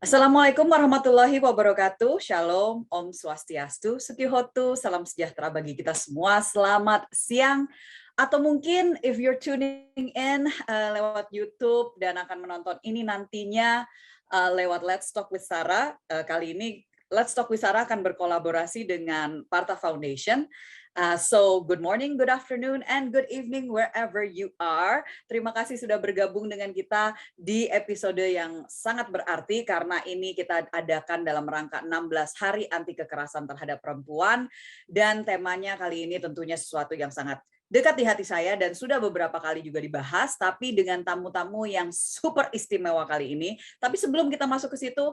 Assalamualaikum warahmatullahi wabarakatuh. Shalom, Om Swastiastu, Sukihotu, salam sejahtera bagi kita semua. Selamat siang. Atau mungkin if you're tuning in lewat YouTube dan akan menonton ini nantinya lewat Let's Talk with Sarah. Kali ini Let's Talk with Sarah akan berkolaborasi dengan Parta Foundation. So good morning, good afternoon, and good evening wherever you are. Terima kasih sudah bergabung dengan kita di episode yang sangat berarti karena ini kita adakan dalam rangka 16 Hari Anti Kekerasan Terhadap Perempuan dan temanya kali ini tentunya sesuatu yang sangat dekat di hati saya dan sudah beberapa kali juga dibahas, tapi dengan tamu-tamu yang super istimewa kali ini. Tapi sebelum kita masuk ke situ,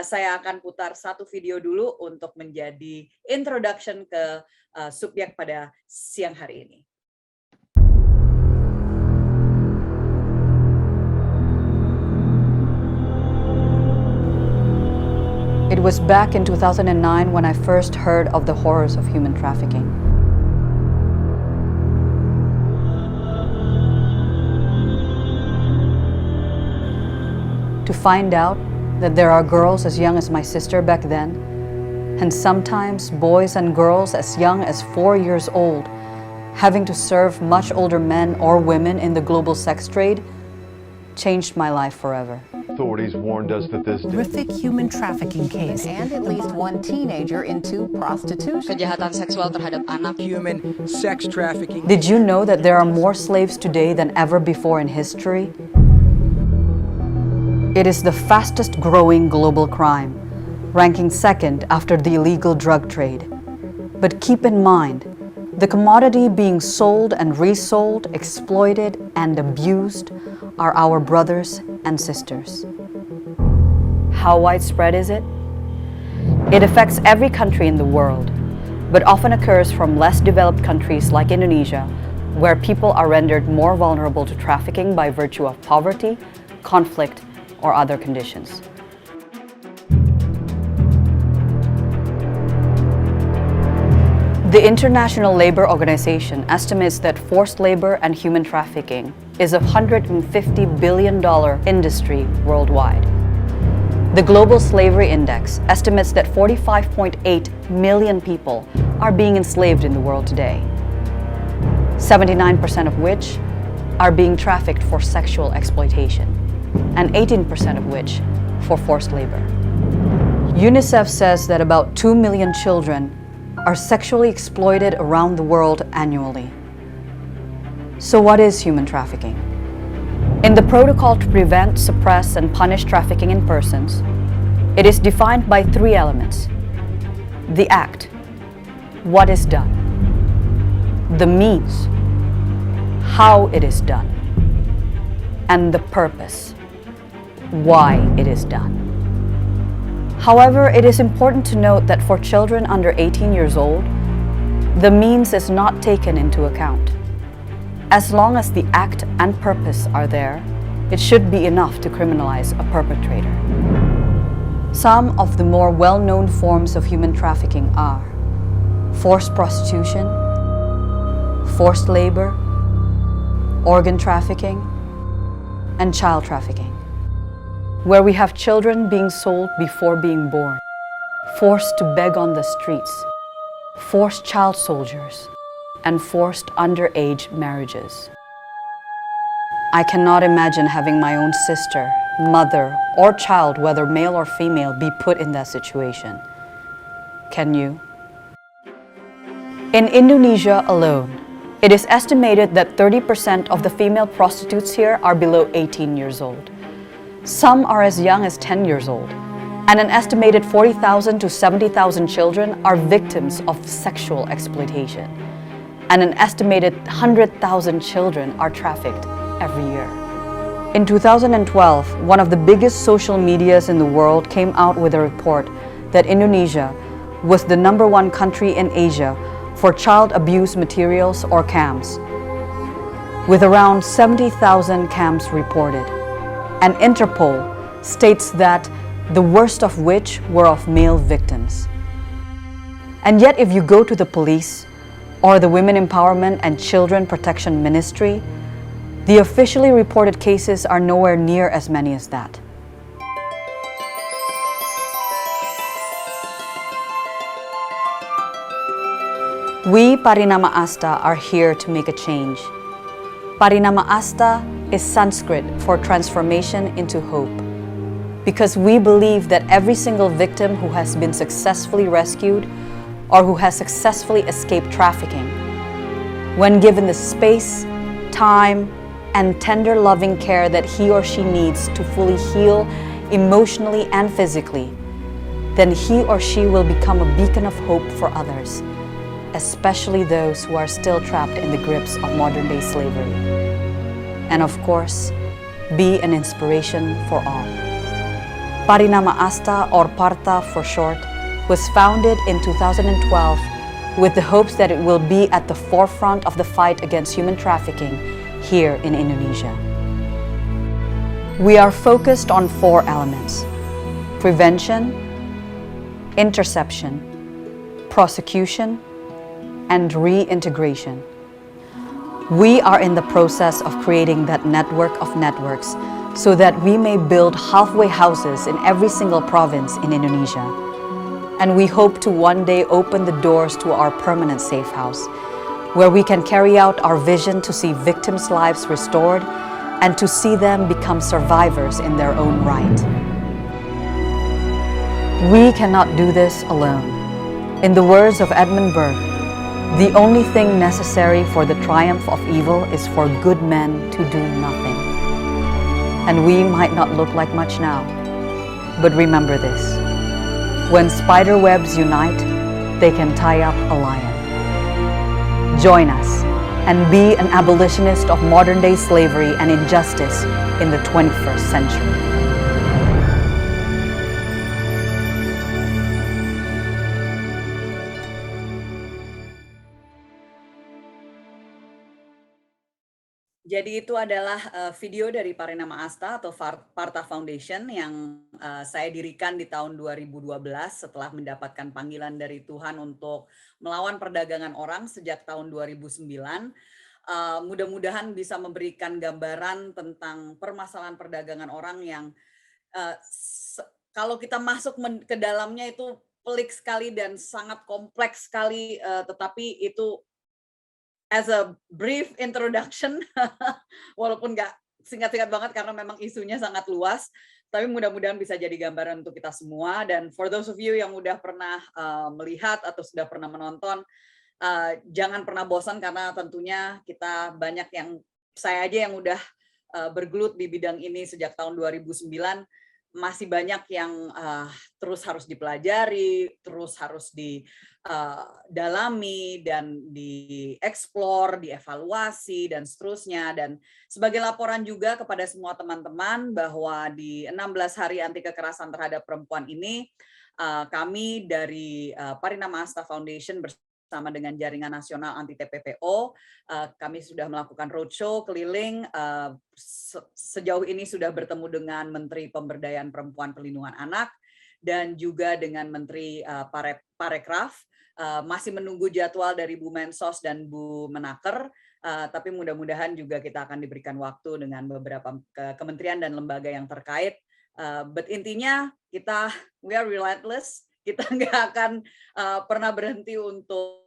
saya akan putar satu video dulu untuk menjadi introduction ke subjek pada siang hari ini. It was back in 2009 when I first heard of the horrors of human trafficking. To find out that there are girls as young as my sister back then, and sometimes boys and girls as young as 4 years old, having to serve much older men or women in the global sex trade, changed my life forever. Authorities warned us that this horrific human trafficking case and at least one teenager into prostitution. Kejahatan seksual terhadap anak. Human sex trafficking. Did you know that there are more slaves today than ever before in history? It is the fastest growing global crime, ranking second after the illegal drug trade. But keep in mind, the commodity being sold and resold, exploited and abused are our brothers and sisters. How widespread is it? It affects every country in the world, but often occurs from less developed countries like Indonesia, where people are rendered more vulnerable to trafficking by virtue of poverty, conflict, or other conditions. The International Labour Organization estimates that forced labor and human trafficking is a $150 billion industry worldwide. The Global Slavery Index estimates that 45.8 million people are being enslaved in the world today, 79% of which are being trafficked for sexual exploitation, and 18% of which for forced labor. UNICEF says that about 2 million children are sexually exploited around the world annually. So what is human trafficking? In the Protocol to Prevent, Suppress, and Punish Trafficking in Persons, it is defined by 3 elements: the act, what is done; the means, how it is done; and the purpose, why it is done. However, it is important to note that for children under 18 years old, the means is not taken into account. As long as the act and purpose are there, it should be enough to criminalize a perpetrator. Some of the more well-known forms of human trafficking are forced prostitution, forced labor, organ trafficking, and child trafficking, where we have children being sold before being born, forced to beg on the streets, forced child soldiers, and forced underage marriages. I cannot imagine having my own sister, mother, or child, whether male or female, be put in that situation. Can you? In Indonesia alone, it is estimated that 30% of the female prostitutes here are below 18 years old. Some are as young as 10 years old, and an estimated 40,000 to 70,000 children are victims of sexual exploitation, and an estimated 100,000 children are trafficked every year. In 2012, one of the biggest social medias in the world came out with a report that Indonesia was the #1 country in Asia for child abuse materials or CAMs, with around 70,000 CAMs reported. And Interpol states that the worst of which were of male victims. And yet if you go to the police or the Women Empowerment and Children Protection Ministry, the officially reported cases are nowhere near as many as that. We Parinama Asta are here to make a change. Parinama Asta is Sanskrit for transformation into hope, because we believe that every single victim who has been successfully rescued or who has successfully escaped trafficking, when given the space, time, and tender loving care that he or she needs to fully heal emotionally and physically, then he or she will become a beacon of hope for others, especially those who are still trapped in the grips of modern-day slavery. And of course, be an inspiration for all. Parinama Asta, or Parta for short, was founded in 2012 with the hopes that it will be at the forefront of the fight against human trafficking here in Indonesia. We are focused on 4 elements: prevention, interception, prosecution, and reintegration. We are in the process of creating that network of networks so that we may build halfway houses in every single province in Indonesia. And we hope to one day open the doors to our permanent safe house, where we can carry out our vision to see victims' lives restored and to see them become survivors in their own right. We cannot do this alone. In the words of Edmund Burke, the only thing necessary for the triumph of evil is for good men to do nothing. And we might not look like much now, but remember this: when spider webs unite, they can tie up a lion. Join us and be an abolitionist of modern-day slavery and injustice in the 21st century. Jadi itu adalah video dari Parinama Asta atau Parta Foundation yang saya dirikan di tahun 2012 setelah mendapatkan panggilan dari Tuhan untuk melawan perdagangan orang sejak tahun 2009. Mudah-mudahan bisa memberikan gambaran tentang permasalahan perdagangan orang yang kalau kita masuk ke dalamnya itu pelik sekali dan sangat kompleks sekali, tetapi itu as a brief introduction, walaupun nggak singkat-singkat banget karena memang isunya sangat luas, tapi mudah-mudahan bisa jadi gambaran untuk kita semua. Dan for those of you yang udah pernah melihat atau sudah pernah menonton, jangan pernah bosan karena tentunya kita banyak yang, saya aja yang udah bergelut di bidang ini sejak tahun 2009, masih banyak yang terus harus dipelajari, terus harus didalami dan dieksplor, dievaluasi dan seterusnya. Dan sebagai laporan juga kepada semua teman-teman bahwa di 16 hari anti kekerasan terhadap perempuan ini, kami dari Parinama Asta Foundation bersama dengan Jaringan Nasional Anti TPPO, kami sudah melakukan roadshow keliling. Sejauh ini sudah bertemu dengan Menteri Pemberdayaan Perempuan Perlindungan Anak dan juga dengan Menteri Parekraf. Masih menunggu jadwal dari Bu Mensos dan Bu Menaker, tapi mudah-mudahan juga kita akan diberikan waktu dengan beberapa kementerian dan lembaga yang terkait. But intinya we are relentless. Kita nggak akan pernah berhenti untuk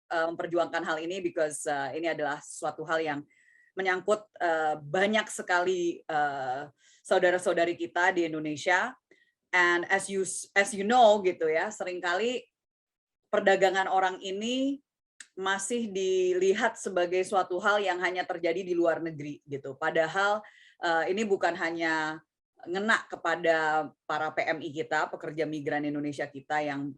memperjuangkan hal ini, because ini adalah suatu hal yang menyangkut banyak sekali saudara-saudari kita di Indonesia. And as you know gitu ya, seringkali perdagangan orang ini masih dilihat sebagai suatu hal yang hanya terjadi di luar negeri gitu. Padahal ini bukan hanya ngena kepada para PMI kita, pekerja migran Indonesia kita yang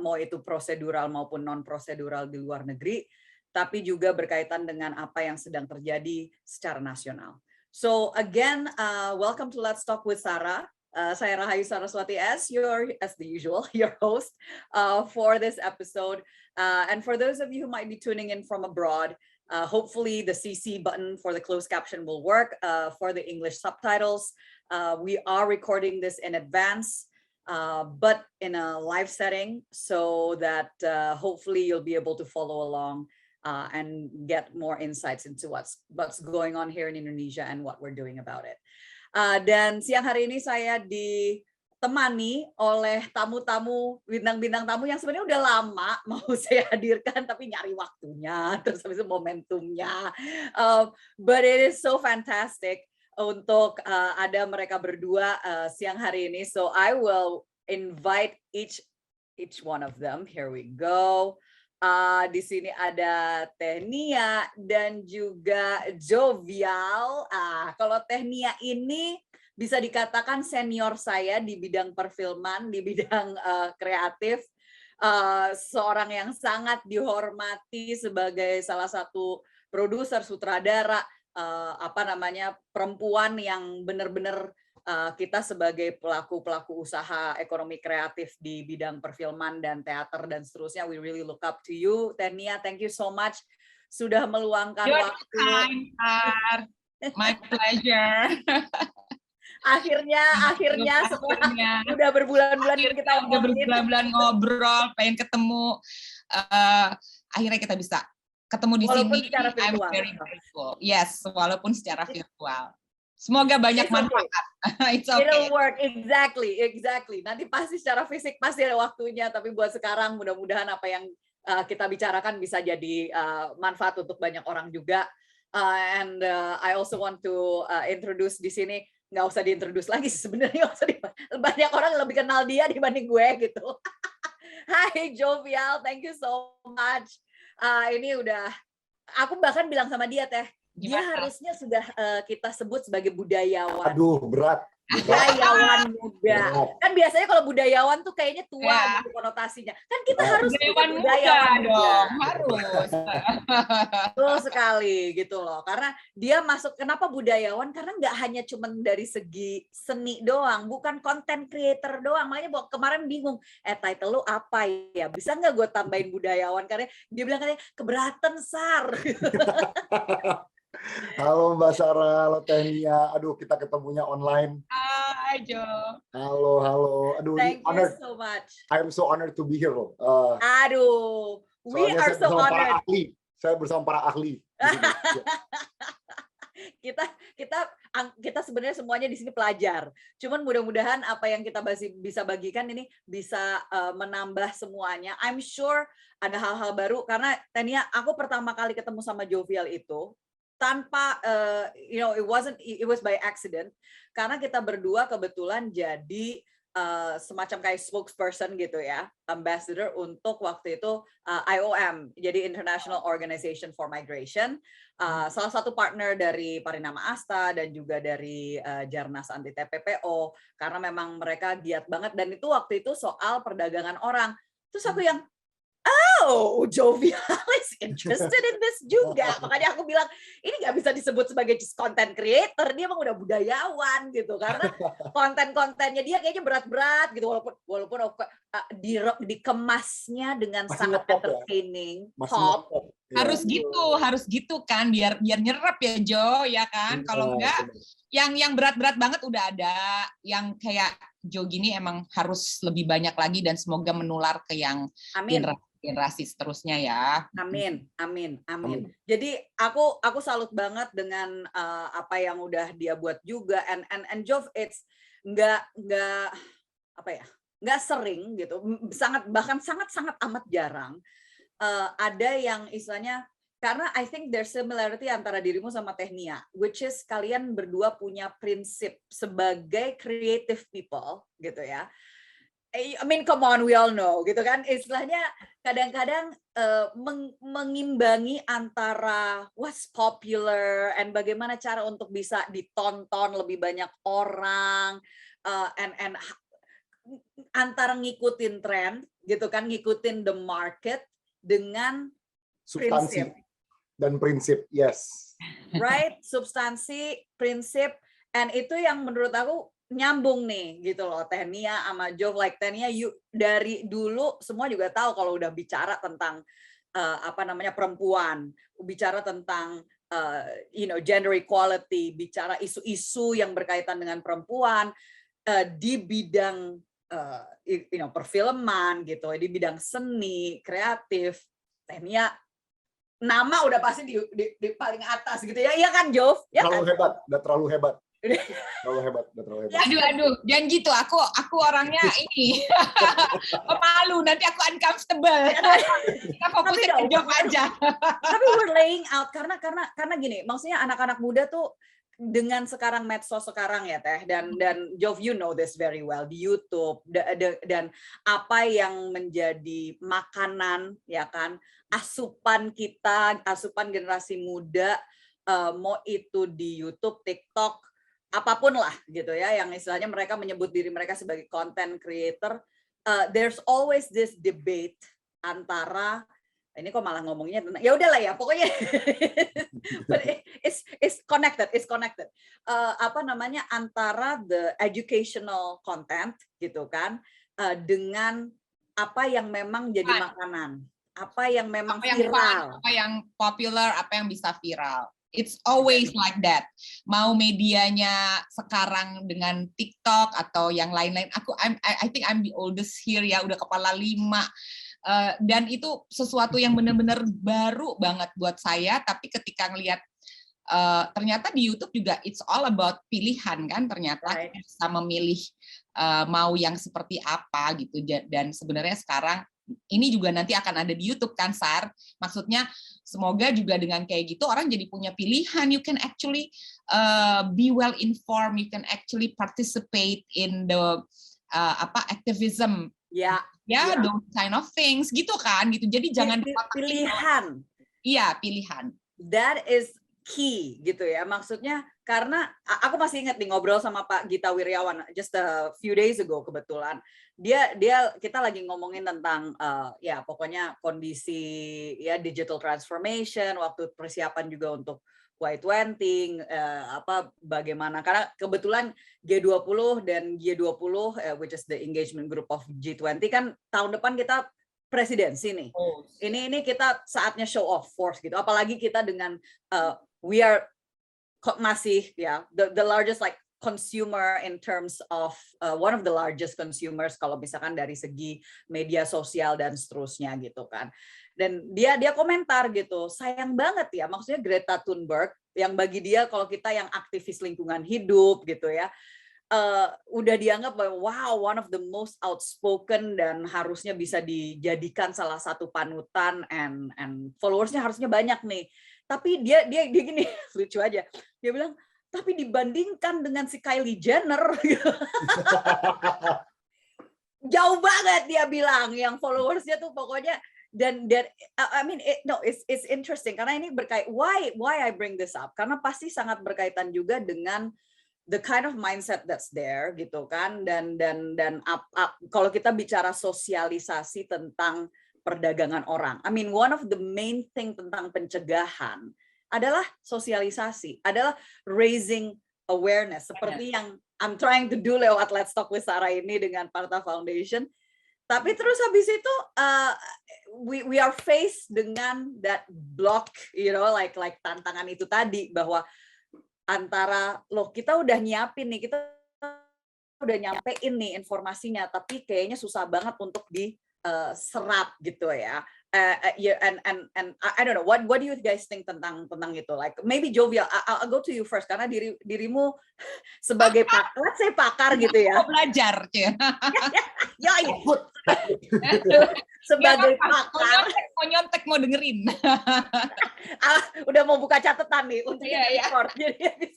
mau itu prosedural maupun non prosedural di luar negeri, tapi juga berkaitan dengan apa yang sedang terjadi secara nasional. So again, welcome to Let's Talk with Sarah. Saya Rahayu Saraswati as the usual, your host for this episode. And for those of you who might be tuning in from abroad, hopefully the CC button for the closed caption will work for the English subtitles. We are recording this in advance, but in a live setting, so that hopefully you'll be able to follow along and get more insights into what's going on here in Indonesia and what we're doing about it. Dan siang hari ini saya ditemani oleh tamu-tamu, bintang-bintang tamu yang sebenarnya udah lama mau saya hadirkan, tapi nyari waktunya, terus habis itu momentumnya. But it is so fantastic untuk ada mereka berdua siang hari ini. So I will invite each one of them. Here we go. Di sini ada Teh Nia dan juga Jovial. Kalau Teh Nia ini bisa dikatakan senior saya di bidang perfilman, di bidang kreatif, seorang yang sangat dihormati sebagai salah satu produser, sutradara, perempuan yang benar-benar kita sebagai pelaku usaha ekonomi kreatif di bidang perfilman dan teater dan seterusnya, we really look up to you, Teh Nia. Thank you so much sudah meluangkan waktu. My pleasure. Akhirnya setelah udah berbulan-bulan kita ngobrol, pengen ketemu, akhirnya kita bisa ketemu di walaupun sini. Secara virtual. I'm very grateful. Yes, walaupun secara virtual. Semoga banyak manfaat. It's okay. It'll work, exactly. Nanti pasti secara fisik pasti ada waktunya, tapi buat sekarang mudah-mudahan apa yang kita bicarakan bisa jadi manfaat untuk banyak orang juga. And I also want to introduce di sini, nggak usah diintroduce lagi sebenarnya, banyak orang lebih kenal dia dibanding gue gitu. Hai Jovial, thank you so much. Ini udah, aku bahkan bilang sama dia, Teh, dia harusnya sudah kita sebut sebagai budayawan. Aduh, berat. Budayawan muda. Kan biasanya kalau budayawan tuh kayaknya tua gitu konotasinya. Kan kita harus budayawan muda dong, harus. Betul sekali gitu loh. Karena dia masuk, kenapa budayawan? Karena nggak hanya cuman dari segi seni doang, bukan content creator doang. Makanya kemarin bingung, title lu apa ya? Bisa nggak gue tambahin budayawan? Karena dia bilang katanya keberatan, Sar. Halo Mbak Sarah, halo Teh Nia. Aduh, kita ketemunya online. Hai Jo. Halo. Aduh, thank you so much. I'm so honored to be here loh. Aduh, we are so honored. Saya bersama para ahli. kita sebenarnya semuanya di sini pelajar. Cuman mudah-mudahan apa yang kita bisa bagikan ini bisa menambah semuanya. I'm sure ada hal-hal baru karena Tania, aku pertama kali ketemu sama Jovial itu tanpa it was by accident karena kita berdua kebetulan jadi semacam kayak spokesperson gitu ya, ambassador untuk waktu itu IOM, jadi International Organization for Migration, salah satu partner dari Parinama Asta dan juga dari Jarnas Anti TPPO, karena memang mereka giat banget dan itu waktu itu soal perdagangan orang. Terus aku yang Jovial is interested in this juga. Makanya aku bilang, ini nggak bisa disebut sebagai just content creator, dia emang udah budayawan gitu. Karena konten-kontennya dia kayaknya berat-berat gitu, walaupun dikemasnya dengan sangat entertaining, pop. Harus gitu kan, biar nyerap ya Jo, ya kan. Kalau enggak, yang berat-berat banget udah ada, yang kayak Jo gini emang harus lebih banyak lagi dan semoga menular ke yang generasi seterusnya ya. Amin. Jadi aku salut banget dengan apa yang udah dia buat juga, and Jov, it's nggak sering gitu, bahkan sangat amat jarang ada yang istilahnya, karena I think there's similarity antara dirimu sama Teh Nia, which is kalian berdua punya prinsip sebagai creative people gitu ya. I mean, come on, we all know, gitu kan? Istilahnya kadang-kadang mengimbangi antara what's popular and bagaimana cara untuk bisa ditonton lebih banyak orang, and antara ngikutin tren, gitu kan? Ngikutin the market dengan substansi prinsip. Dan prinsip, yes. Right? Substansi, prinsip, and itu yang menurut aku nyambung nih gitu loh, Teh Nia sama Jov. Like Teh Nia, dari dulu semua juga tahu kalau udah bicara tentang perempuan, bicara tentang gender equality, bicara isu-isu yang berkaitan dengan perempuan di bidang perfilman gitu, di bidang seni, kreatif. Teh Nia nama udah pasti di paling atas gitu ya, iya kan Jov? Ya terlalu kan? hebat, udah terlalu hebat. Terlalu hebat, udah terlalu hebat. Aduh, jangan gitu. Aku orangnya ini pemalu. Nanti aku uncomfortable. Kita fokusin ke job aja. Tapi we're laying out karena gini, maksudnya anak-anak muda tuh dengan sekarang medsos sekarang ya Teh, dan Jov, you know this very well, di YouTube dan apa yang menjadi makanan ya kan, asupan kita, asupan generasi muda, mau itu di YouTube, TikTok, apapun lah gitu ya, yang istilahnya mereka menyebut diri mereka sebagai content creator. There's always this debate antara, ini kok malah ngomongnya tentang, ya udahlah ya pokoknya but it's connected. Apa namanya, antara the educational content gitu kan, dengan apa yang memang jadi makanan, apa yang memang viral, apa yang popular, apa yang bisa viral. It's always like that. Mau medianya sekarang dengan TikTok atau yang lain-lain. I think I'm the oldest here ya, udah kepala 5. Dan itu sesuatu yang benar-benar baru banget buat saya. Tapi ketika ngelihat ternyata di YouTube juga it's all about pilihan kan. Ternyata kita bisa memilih mau yang seperti apa gitu. Dan sebenarnya sekarang ini juga nanti akan ada di YouTube kan, Sar. Maksudnya semoga juga dengan kayak gitu orang jadi punya pilihan. You can actually be well informed. You can actually participate in the activism. Those kind of things gitu kan, gitu. Jadi jangan pilihan. Iya, pilihan. That is key gitu ya. Maksudnya karena aku masih ingat nih ngobrol sama Pak Gita Wirjawan just a few days ago kebetulan. Kita lagi ngomongin tentang ya pokoknya kondisi ya digital transformation, waktu persiapan juga untuk Y20, bagaimana, karena kebetulan G20 dan G20 which is the engagement group of G20 kan tahun depan kita presidensi nih. Ini kita saatnya show off force gitu. Apalagi kita dengan we are masih ya the largest like consumer in terms of one of the largest consumers kalau misalkan dari segi media sosial dan seterusnya gitu kan. Dan dia komentar gitu, sayang banget ya, maksudnya Greta Thunberg yang bagi dia kalau kita yang aktivis lingkungan hidup gitu ya, udah dianggap wow one of the most outspoken dan harusnya bisa dijadikan salah satu panutan and followersnya harusnya banyak nih. Tapi dia gini lucu aja, dia bilang tapi dibandingkan dengan si Kylie Jenner jauh banget, dia bilang yang followersnya tuh pokoknya. Dan I mean it's interesting karena ini berkait why I bring this up, karena pasti sangat berkaitan juga dengan the kind of mindset that's there gitu kan, dan kalau kita bicara sosialisasi tentang perdagangan orang, I mean one of the main thing tentang pencegahan adalah sosialisasi, adalah raising awareness seperti yang I'm trying to do lewat Let's Talk with Sarah ini dengan Partha Foundation. Tapi terus habis itu we are faced dengan that block, you know, like tantangan itu tadi, bahwa antara loh kita udah nyiapin nih, kita udah nyampein nih informasinya, tapi kayaknya susah banget untuk diserap gitu ya. And I don't know, what do you guys think tentang itu? Like maybe Jovia, I'll go to you first karena dirimu sebagai let's say pakar gitu ya. Belajar ya. Ya ikut sebagai pakar. Mau nyontek mau dengerin. Udah mau buka catatan nih untuk record, jadi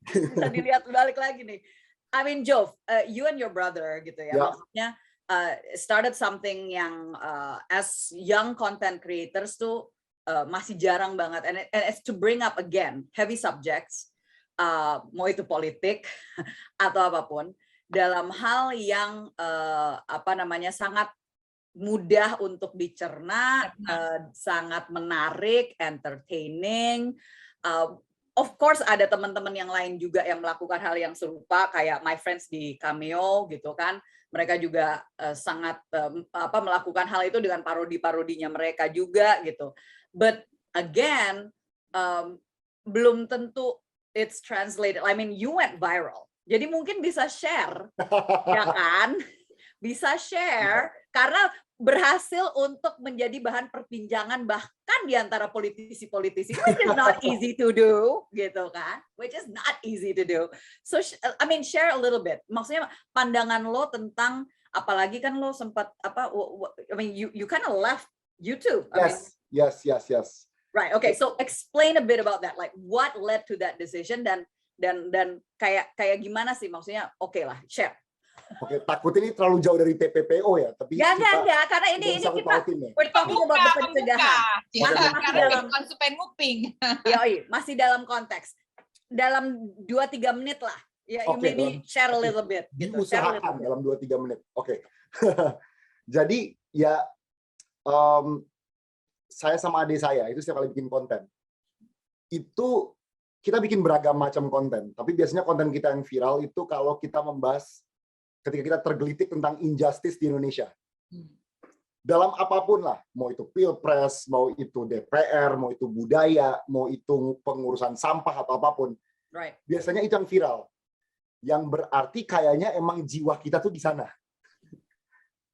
bisa dilihat balik lagi nih. I mean Jov, you and your brother gitu ya, maksudnya started something yang as young content creators tuh masih jarang banget, and it's to bring up again heavy subjects, mau itu politik atau apapun, dalam hal yang sangat mudah untuk dicerna, sangat menarik, entertaining. Of course ada teman-teman yang lain juga yang melakukan hal yang serupa kayak my friends di Cameo gitu kan. Mereka juga sangat melakukan hal itu dengan parodi-parodinya mereka juga gitu. But again, belum tentu it's translated. I mean, you went viral. Jadi mungkin bisa share, ya kan? bisa share karena berhasil untuk menjadi bahan perbincangan bahkan di antara politisi-politisi, which is not easy to do, gitu kan? Which is not easy to do. So, I mean, share a little bit. Maksudnya pandangan lo tentang, apalagi kan lo sempat I mean, you kind of left YouTube. Yes. Right. Okay. So explain a bit about that. Like, what led to that decision dan kayak gimana sih? Maksudnya, oke lah, share. Oke, takut ini terlalu jauh dari TPPO ya, tapi Enggak, karena ini kita we're talking about the pencegahan. Karena dalam konsumen nguping. Masih dalam konteks. Dalam 2-3 menit lah. Ya, you maybe share a little bit. Gitu. Diusahakan dalam 2-3 menit. Oke. Jadi ya saya sama adik saya itu setiap kali bikin konten itu kita bikin beragam macam konten. Tapi biasanya konten kita yang viral itu kalau kita membahas ketika kita tergelitik tentang injustice di Indonesia. Dalam apapun lah, mau itu pilpres, mau itu DPR, mau itu budaya, mau itu pengurusan sampah atau apapun. Right. Biasanya itu yang viral. Yang berarti kayaknya emang jiwa kita tuh di sana.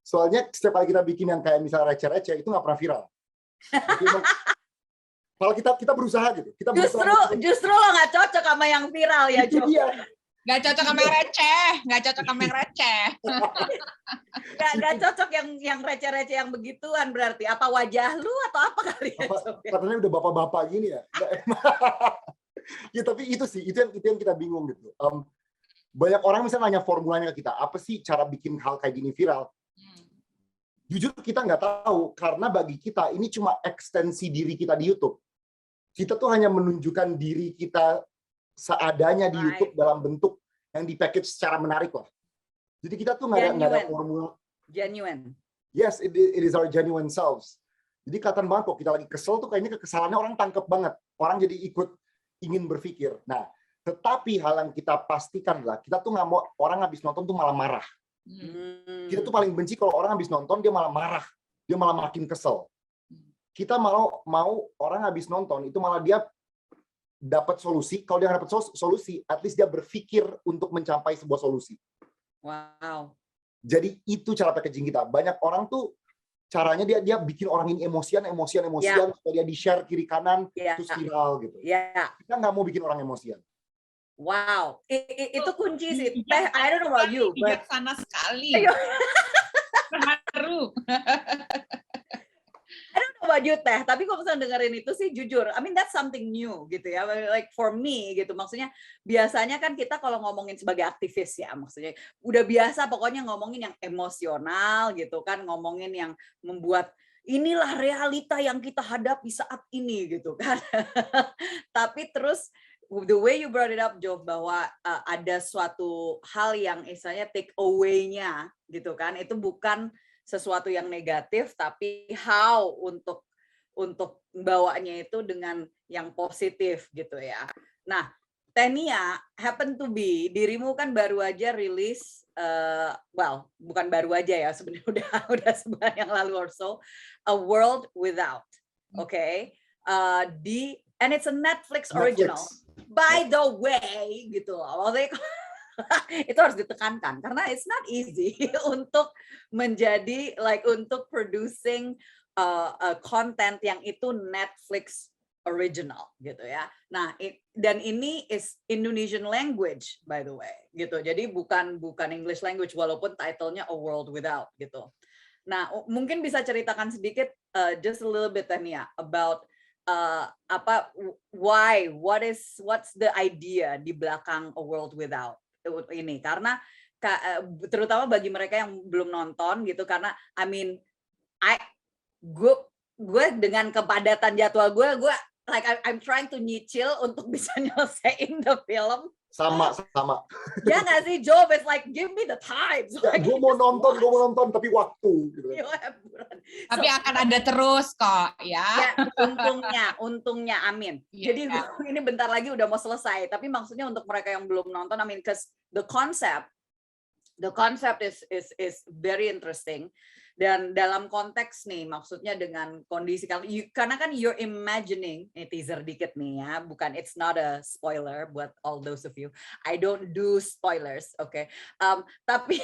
Soalnya setiap kali kita bikin yang kayak misalnya receh-receh, itu nggak pernah viral. Kalau kita berusaha gitu. Justru lo nggak cocok sama yang viral ya, Jo. Nggak cocok sama yang receh. Nggak cocok yang receh-receh yang begituan berarti. Apa wajah lu atau apa kali ya? Katanya udah bapak-bapak gini ya. Ya tapi itu yang kita bingung gitu. Banyak orang misalnya nanya formulanya ke kita, apa sih cara bikin hal kayak gini viral? Jujur kita nggak tahu, karena bagi kita ini cuma ekstensi diri kita di YouTube. Kita tuh hanya menunjukkan diri kita seadanya di YouTube dalam bentuk yang di-package secara menarik lah. Jadi kita tuh nggak ada formula. Genuine. Yes, it is our genuine selves. Jadi kelihatan banget kok kita lagi kesel tuh kayaknya kekesalannya orang tangkep banget. Orang jadi ikut ingin berpikir. Nah, tetapi hal yang kita pastikan lah, kita tuh nggak mau orang habis nonton tuh malah marah. Kita tuh paling benci kalau orang habis nonton dia malah marah, dia malah makin kesel. Kita mau orang habis nonton itu malah dia dapat solusi. Kalau dia dapat solusi, at least dia berpikir untuk mencapai sebuah solusi. Wow. Jadi itu cara packaging kita. Banyak orang tuh caranya dia bikin orang ini emosian supaya dia di-share kiri kanan terus viral gitu. Kita nggak mau bikin orang emosian. Wow, itu kunci sih. Teh, I don't know about you, but bijaksana sekali. Baru. I don't know about you, Teh, tapi kalau misalnya dengerin itu sih jujur, I mean that's something new gitu ya, like for me gitu. Maksudnya biasanya kan kita kalau ngomongin sebagai aktivis ya, maksudnya udah biasa pokoknya ngomongin yang emosional gitu kan, ngomongin yang membuat inilah realita yang kita hadapi saat ini gitu kan. Tapi terus the way you brought it up, Jo, bahwa ada suatu hal yang istilahnya take away-nya gitu kan, itu bukan sesuatu yang negatif, tapi how untuk bawanya itu dengan yang positif gitu ya. Nah, Tenia happen to be, dirimu kan baru aja rilis, bukan baru aja ya, sebenarnya udah sebulan yang lalu or so, A World Without, okay? And it's a Netflix original. By the way, gitu loh. Itu harus ditekankan karena it's not easy untuk menjadi untuk producing content yang itu Netflix original gitu ya. Nah, dan ini is Indonesian language by the way gitu. Jadi bukan English language walaupun title-nya A World Without gitu. Nah, mungkin bisa ceritakan sedikit just a little bit Tania about what's the idea di belakang A World Without ini, karena terutama bagi mereka yang belum nonton gitu, karena I mean gue dengan kepadatan jadwal gue like I'm trying to nyicil untuk bisa nyelesain the film. Sama. Ya nggak sih, Joe? It's like give me the time. So gue mau nonton tapi waktu. Gitu. Tapi akan ada terus kok, ya. Untungnya, amin. Jadi ini bentar lagi udah mau selesai. Tapi maksudnya untuk mereka yang belum nonton, I mean, because the concept is very interesting. Dan dalam konteks nih, maksudnya dengan kondisi karena kan you're imagining, teaser dikit nih ya, bukan, it's not a spoiler buat all those of you. I don't do spoilers, oke. Tapi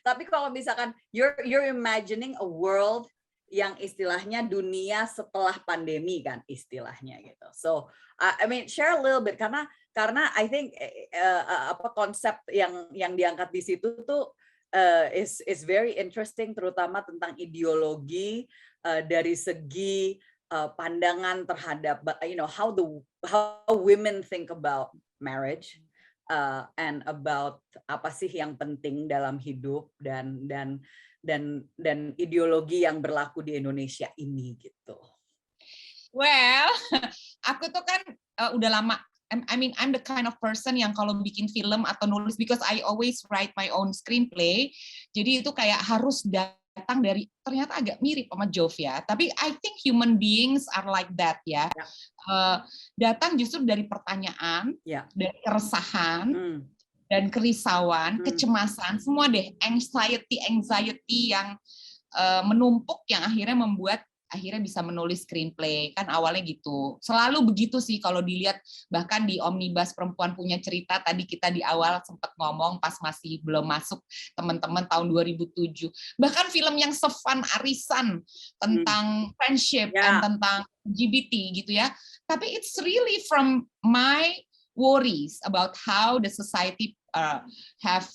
tapi kalau misalkan you're imagining a world yang istilahnya dunia setelah pandemi kan istilahnya gitu. So I mean share a little bit karena I think konsep yang diangkat di situ tuh is very interesting, terutama tentang ideologi dari segi pandangan terhadap how women think about marriage and about apa sih yang penting dalam hidup dan ideologi yang berlaku di Indonesia ini gitu. Well, aku tuh kan udah lama. I'm the kind of person yang kalau bikin film atau nulis, because I always write my own screenplay. Jadi itu kayak harus datang dari, ternyata agak mirip sama Jov ya. Tapi I think human beings are like that ya. Datang justru dari pertanyaan, dari keresahan, dan kerisauan, kecemasan, semua deh, anxiety yang menumpuk yang akhirnya membuat bisa menulis screenplay. Kan awalnya gitu. Selalu begitu sih kalau dilihat, bahkan di Omnibus Perempuan Punya Cerita, tadi kita di awal sempat ngomong pas masih belum masuk teman-teman tahun 2007. Bahkan film yang se-fun arisan tentang friendship dan tentang LGBT gitu ya. Tapi it's really from my worries about how the society have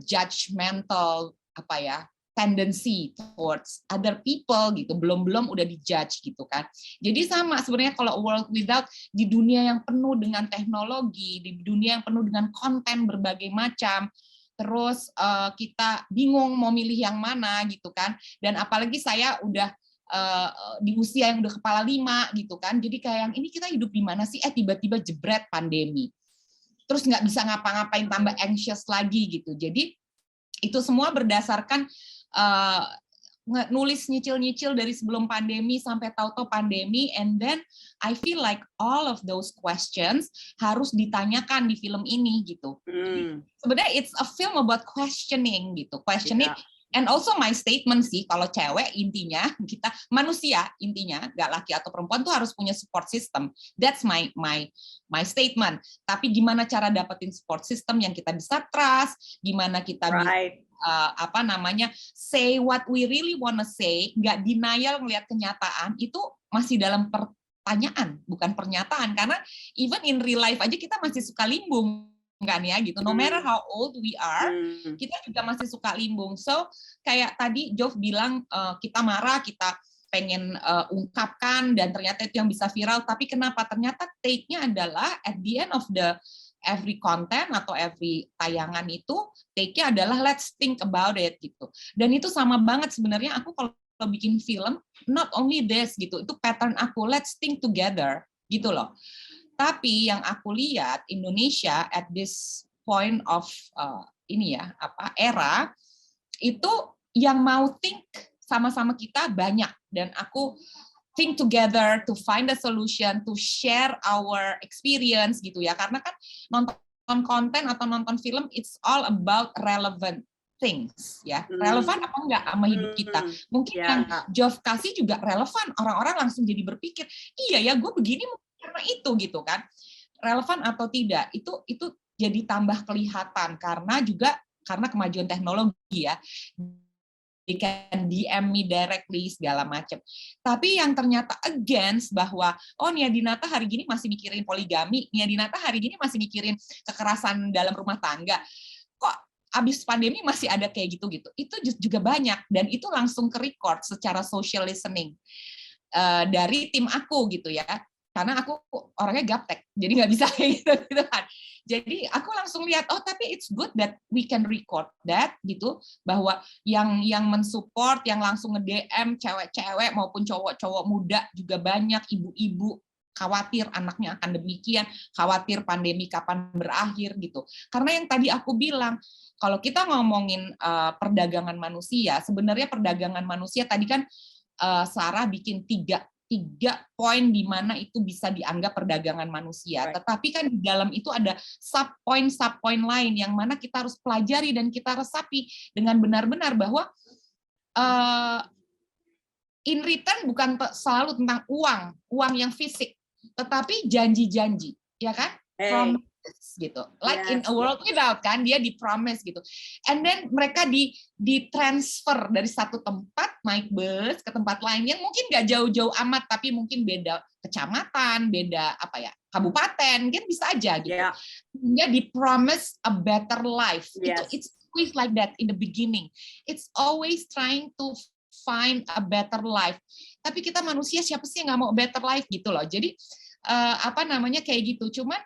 judgmental tendency towards other people gitu, belum udah dijudge gitu kan. Jadi sama sebenarnya kalau world without, di dunia yang penuh dengan teknologi, di dunia yang penuh dengan konten berbagai macam, terus kita bingung mau milih yang mana gitu kan. Dan apalagi saya udah di usia yang udah kepala 5 gitu kan. Jadi kayak yang ini kita hidup di mana sih? Tiba-tiba jebret pandemi. Terus nggak bisa ngapa-ngapain, tambah anxious lagi gitu. Jadi itu semua berdasarkan nulis nyicil-nyicil dari sebelum pandemi sampai tahu-tahu pandemi, and then I feel like all of those questions harus ditanyakan di film ini gitu. Sebenarnya it's a film about questioning gitu, and also my statement sih, kalau cewek intinya kita manusia intinya, nggak laki atau perempuan tuh harus punya support system. That's my statement. Tapi gimana cara dapetin support system yang kita bisa trust, gimana kita bisa say what we really wanna say, nggak denial ngelihat kenyataan, itu masih dalam pertanyaan, bukan pernyataan. Karena even in real life aja kita masih suka limbung kan ya gitu. No matter how old we are, kita juga masih suka limbung. So kayak tadi Jov bilang kita marah, kita pengen ungkapkan, dan ternyata itu yang bisa viral. Tapi kenapa? Ternyata take-nya adalah at the end of the every content atau every tayangan itu take-nya adalah let's think about it gitu. Dan itu sama banget sebenarnya aku kalau bikin film, not only this gitu, itu pattern aku, let's think together gitu loh. Tapi yang aku lihat Indonesia at this point of era itu yang mau think sama-sama kita banyak, dan aku think together to find a solution, to share our experience gitu ya. Karena kan nonton konten atau nonton film, it's all about relevant things ya. Relevan apa enggak sama hidup kita. Mungkin yang Jov kasih juga relevan, orang-orang langsung jadi berpikir, iya ya gue begini karena itu gitu kan. Relevan atau tidak, itu jadi tambah kelihatan karena kemajuan teknologi ya. They can DM me directly segala macam. Tapi yang ternyata against bahwa Nia Dinata hari gini masih mikirin poligami, Nia Dinata hari gini masih mikirin kekerasan dalam rumah tangga. Kok abis pandemi masih ada kayak gitu-gitu? Itu juga banyak, dan itu langsung ke record secara social listening dari tim aku gitu ya. Karena aku orangnya gaptek, jadi nggak bisa kayak gitu kan. Jadi aku langsung lihat, tapi it's good that we can record that gitu, bahwa yang mensupport, yang langsung nge-DM cewek-cewek maupun cowok-cowok muda juga banyak, ibu-ibu khawatir anaknya akan demikian, khawatir pandemi kapan berakhir gitu. Karena yang tadi aku bilang, kalau kita ngomongin perdagangan manusia, sebenarnya perdagangan manusia tadi kan Sarah bikin tiga poin di mana itu bisa dianggap perdagangan manusia. Tetapi kan di dalam itu ada sub-poin lain yang mana kita harus pelajari dan kita resapi dengan benar-benar bahwa in return bukan selalu tentang uang yang fisik, tetapi janji-janji, ya kan? Promise gitu. Like in a world without, kan dia di promise gitu. And then mereka di transfer dari satu tempat naik bus ke tempat lain yang mungkin nggak jauh-jauh amat, tapi mungkin beda kecamatan, beda kabupaten, kan bisa aja gitu. Dia di promise a better life. It's always like that in the beginning. It's always trying to find a better life. Tapi kita manusia siapa sih yang nggak mau better life gitu loh. Jadi kayak gitu. Cuman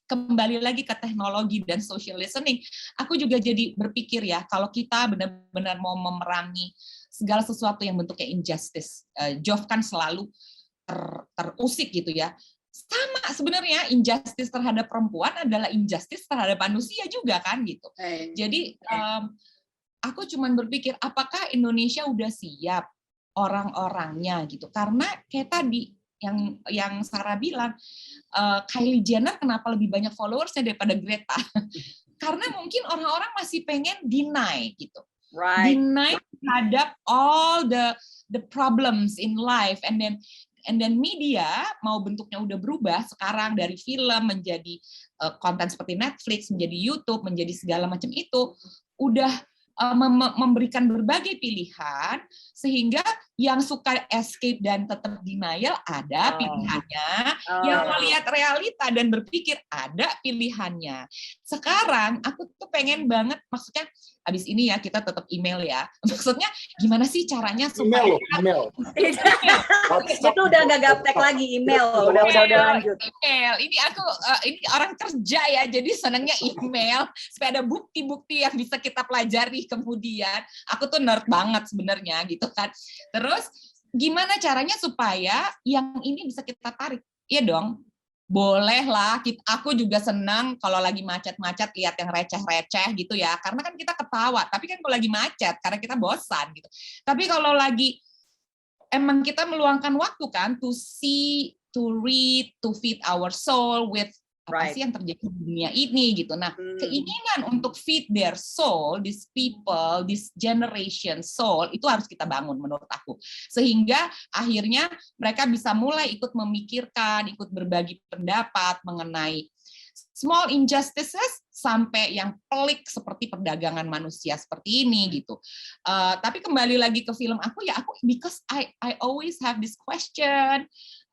kembali lagi ke teknologi dan social listening, aku juga jadi berpikir ya, kalau kita benar-benar mau memerangi segala sesuatu yang bentuknya injustice, Jov kan selalu terusik gitu ya. Sama sebenarnya injustice terhadap perempuan adalah injustice terhadap manusia juga kan gitu. Jadi aku cuman berpikir apakah Indonesia udah siap orang-orangnya gitu. Karena kayak tadi yang Sarah bilang, Kylie Jenner kenapa lebih banyak followersnya daripada Greta? Karena mungkin orang-orang masih pengen deny gitu. Deny terhadap all the problems in life, and then media mau bentuknya udah berubah sekarang dari film menjadi konten seperti Netflix, menjadi YouTube, menjadi segala macam itu udah memberikan berbagai pilihan sehingga yang suka escape dan tetap denial ada pilihannya, yang melihat realita dan berpikir ada pilihannya. Sekarang aku tuh pengen banget, maksudnya abis ini ya kita tetap email ya. Maksudnya gimana sih caranya supaya email. Itu udah nggak gaptek lagi, email. Udah lanjut. Email. Ini aku ini orang kerja ya, jadi senangnya email supaya ada bukti-bukti yang bisa kita pelajari kemudian. Aku tuh nerd banget sebenarnya gitu kan. Terus gimana caranya supaya yang ini bisa kita tarik? Iya dong. Boleh lah, aku juga senang kalau lagi macet-macet lihat yang receh-receh gitu ya, karena kan kita ketawa, tapi kan kalau lagi macet, karena kita bosan gitu. Tapi kalau lagi, emang kita meluangkan waktu kan, to see, to read, to feed our soul with apa sih yang terjadi di dunia ini gitu. Nah, keinginan untuk feed their soul, these people, this generation soul, itu harus kita bangun menurut aku. Sehingga akhirnya mereka bisa mulai ikut memikirkan, ikut berbagi pendapat mengenai small injustices sampai yang pelik seperti perdagangan manusia seperti ini gitu. Tapi kembali lagi ke film aku ya, because I always have this question.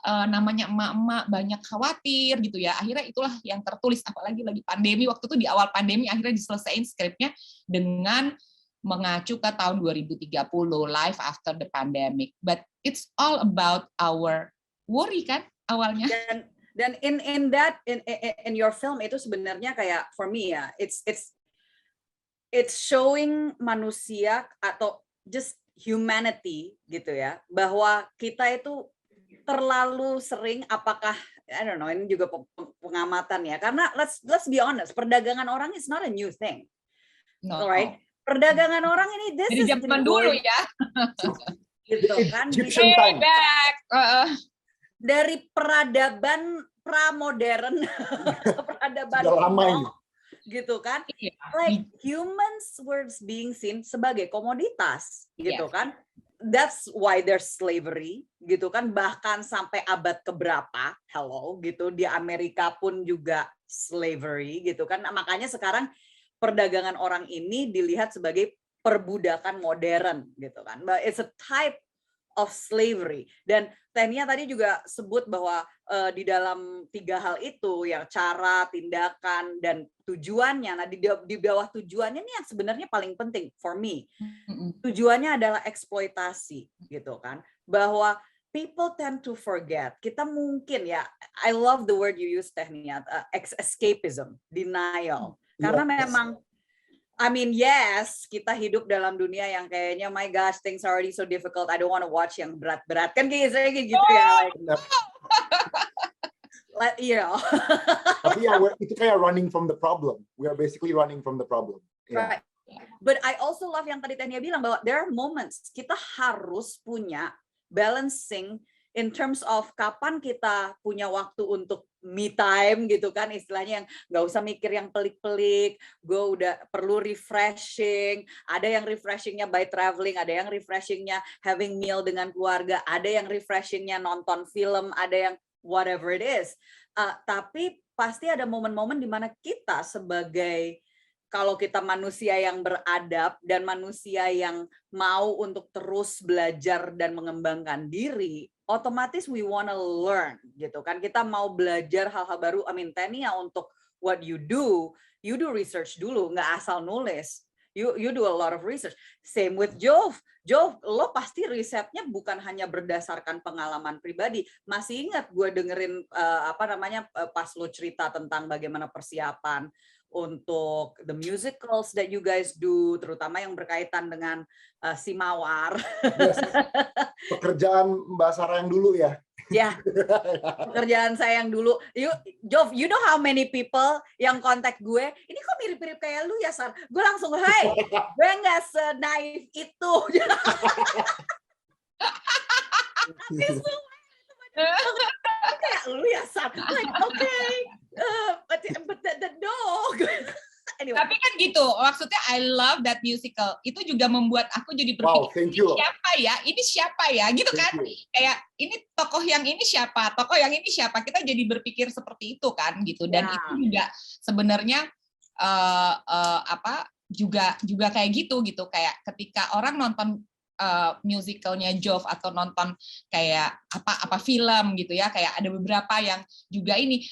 Namanya emak-emak banyak khawatir gitu ya, akhirnya itulah yang tertulis, apalagi lagi pandemi, waktu itu di awal pandemi akhirnya diselesain skripnya dengan mengacu ke tahun 2030, life after the pandemic, but it's all about our worry kan awalnya. Dan in your film itu sebenarnya kayak for me ya, it's showing manusia atau just humanity gitu ya, bahwa kita itu terlalu sering, apakah I don't know, ini juga pengamatan ya, karena let's be honest, perdagangan orang is not a new thing, right? Perdagangan orang ini dari zaman dulu ya, gitu kan? Dari peradaban pramodern, peradaban kuno, gitu kan? Like humans were being seen sebagai komoditas, gitu kan? That's why there's slavery, gitu kan, bahkan sampai abad keberapa, gitu, di Amerika pun juga slavery, gitu kan, makanya sekarang perdagangan orang ini dilihat sebagai perbudakan modern, gitu kan, but it's a type of slavery. Dan Tania tadi juga sebut bahwa di dalam 3 hal itu, yang cara, tindakan, dan tujuannya. Nah, di bawah tujuannya ini yang sebenarnya paling penting for me. Tujuannya adalah eksploitasi, gitu kan. Bahwa people tend to forget. Kita mungkin ya, I love the word you use, Tania, escapism, denial. Karena memang I mean, yes, kita hidup dalam dunia yang kayaknya, my gosh, things are already so difficult. I don't want to watch yang berat-berat. Kan kayak gitu ya. Like, you know. Tapi ya, itu kayak running from the problem. We are basically running from the problem. Yeah. Right. But I also love yang tadi Tania bilang bahwa there are moments kita harus punya balancing in terms of kapan kita punya waktu untuk me time gitu kan, istilahnya yang nggak usah mikir yang pelik-pelik, gue udah perlu refreshing, ada yang refreshingnya by traveling, ada yang refreshingnya having meal dengan keluarga, ada yang refreshingnya nonton film, ada yang whatever it is. Tapi pasti ada momen-momen di mana kita sebagai, kalau kita manusia yang beradab dan manusia yang mau untuk terus belajar dan mengembangkan diri, otomatis we wanna learn gitu kan. Kita mau belajar hal-hal baru. I mean, Tania, untuk what you do research dulu, nggak asal nulis. You do a lot of research. Same with Jove. Jove, lo pasti risetnya bukan hanya berdasarkan pengalaman pribadi. Masih ingat gue dengerin pas lo cerita tentang bagaimana persiapan untuk the musicals that you guys do, terutama yang berkaitan dengan si Mawar. Yes. Pekerjaan Mbak Sarah yang dulu ya. Ya, pekerjaan saya yang dulu. Jov, you know how many people yang kontak gue, ini kok mirip-mirip kayak lu ya, Sar? Gue langsung, hey, gue nggak senaif itu. Tapi semua kayak lu ya, Sar. Like, okay, but the dog. Anyway. Tapi kan gitu, maksudnya I love that musical. Itu juga membuat aku jadi berpikir, siapa ya? Ini siapa ya? Gitu kan? Kayak ini tokoh yang ini siapa? Tokoh yang ini siapa? Kita jadi berpikir seperti itu kan, gitu. Dan itu juga sebenarnya juga kayak gitu. Kayak ketika orang nonton musicalnya Jove atau nonton kayak apa film gitu ya, kayak ada beberapa yang juga ini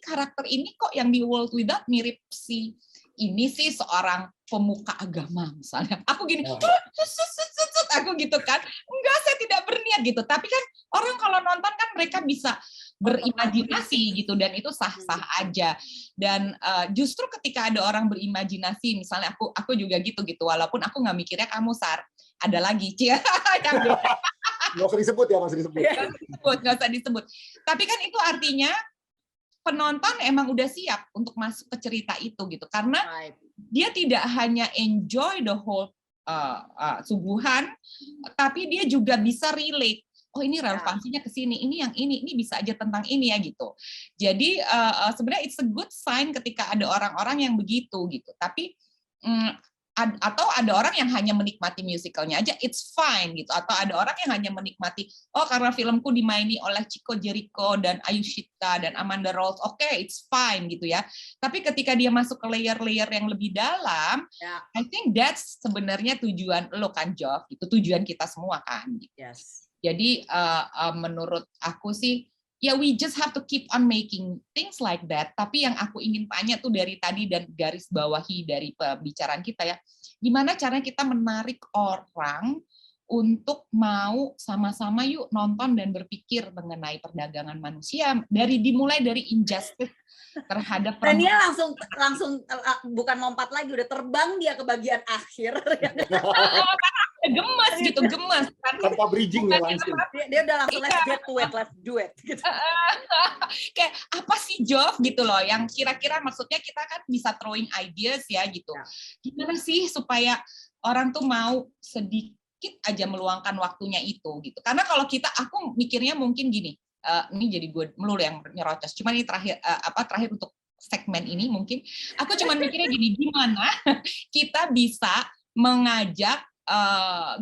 karakter ini kok yang di World Without mirip si ini sih seorang pemuka agama misalnya. Aku gini, aku gitu kan, enggak, saya tidak berniat gitu. Tapi kan orang kalau nonton kan mereka bisa berimajinasi gitu, dan itu sah-sah aja. Dan justru ketika ada orang berimajinasi, misalnya aku juga gitu, walaupun aku nggak mikirnya kamu, Sar, ada lagi yang beda. Nggak usah disebut ya, nggak usah disebut. Tapi kan itu artinya penonton emang udah siap untuk masuk ke cerita itu gitu, karena dia tidak hanya enjoy the whole suguhan, tapi dia juga bisa relate. Oh, ini relevansinya ke sini, ini yang ini bisa aja tentang ini ya gitu. Jadi sebenarnya it's a good sign ketika ada orang-orang yang begitu gitu. Tapi atau ada orang yang hanya menikmati musicalnya aja, it's fine gitu. Atau ada orang yang hanya menikmati, oh karena filmku dimaini oleh Chico Jericho dan Ayushita dan Amanda Rolls, oke, it's fine gitu ya. Tapi ketika dia masuk ke layer-layer yang lebih dalam, I think that's sebenarnya tujuan lo kan, Jov, itu tujuan kita semua kan. Gitu. Yes. Jadi menurut aku sih, ya we just have to keep on making things like that. Tapi yang aku ingin tanya tuh dari tadi dan garis bawahi dari pembicaraan kita ya, gimana caranya kita menarik orang untuk mau sama-sama yuk nonton dan berpikir mengenai perdagangan manusia, dimulai dari injustice terhadap dan dia langsung bukan lompat lagi, udah terbang dia ke bagian akhir. Gemes gitu, gemes tanpa bridging ya langsung. Dia udah langsung let's do it gitu. Kayak apa sih, Jov, gitu loh, yang kira-kira maksudnya kita kan bisa throwing ideas ya gitu. Gimana sih supaya orang tuh mau sedikit aja meluangkan waktunya itu gitu. Karena kalau aku mikirnya mungkin gini, ini jadi gue melulu yang nyerocos. Cuman ini terakhir untuk segmen ini mungkin aku cuman mikirnya gini, gimana kita bisa mengajak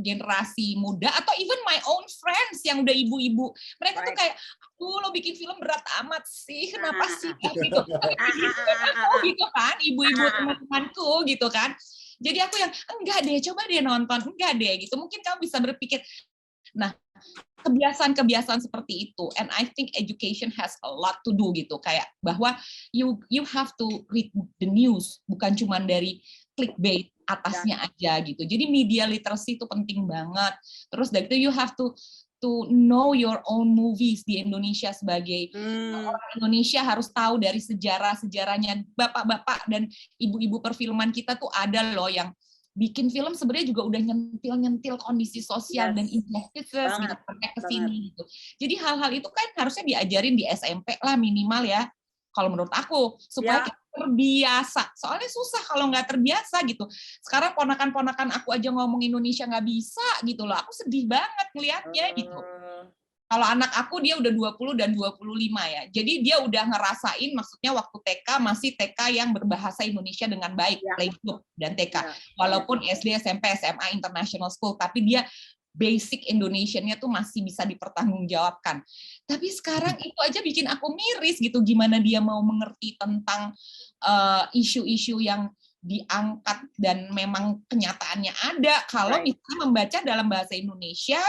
generasi muda atau even my own friends yang udah ibu-ibu, mereka tuh kayak, lo bikin film berat amat sih, kenapa sih gitu, gitu kan, ibu-ibu teman-temanku gitu kan. Jadi aku yang enggak deh, coba deh nonton, enggak deh gitu. Mungkin kamu bisa berpikir, nah kebiasaan-kebiasaan seperti itu, and I think education has a lot to do gitu, kayak bahwa you have to read the news, bukan cuma dari clickbait atasnya aja gitu. Jadi media literacy itu penting banget. Terus dari itu you have to know your own movies di Indonesia. Sebagai orang Indonesia harus tahu dari sejarahnya bapak-bapak dan ibu-ibu perfilman kita tuh ada loh yang bikin film sebenarnya juga udah nyentil kondisi sosial dan injustices gitu sampai ke sini gitu. Jadi hal-hal itu kan harusnya diajarin di SMP lah minimal ya. Kalau menurut aku, supaya kita terbiasa. Soalnya susah kalau nggak terbiasa gitu. Sekarang ponakan-ponakan aku aja ngomong Indonesia nggak bisa gitu loh. Aku sedih banget ngelihatnya gitu. Kalau anak aku dia udah 20 dan 25 ya. Jadi dia udah ngerasain, maksudnya waktu TK masih TK yang berbahasa Indonesia dengan baik, playgroup dan TK. Walaupun SD, SMP, SMA, international school, tapi dia basic Indonesian-nya tuh masih bisa dipertanggungjawabkan. Tapi sekarang itu aja bikin aku miris gitu, gimana dia mau mengerti tentang isu-isu yang diangkat dan memang kenyataannya ada. Kalau misalnya membaca dalam bahasa Indonesia,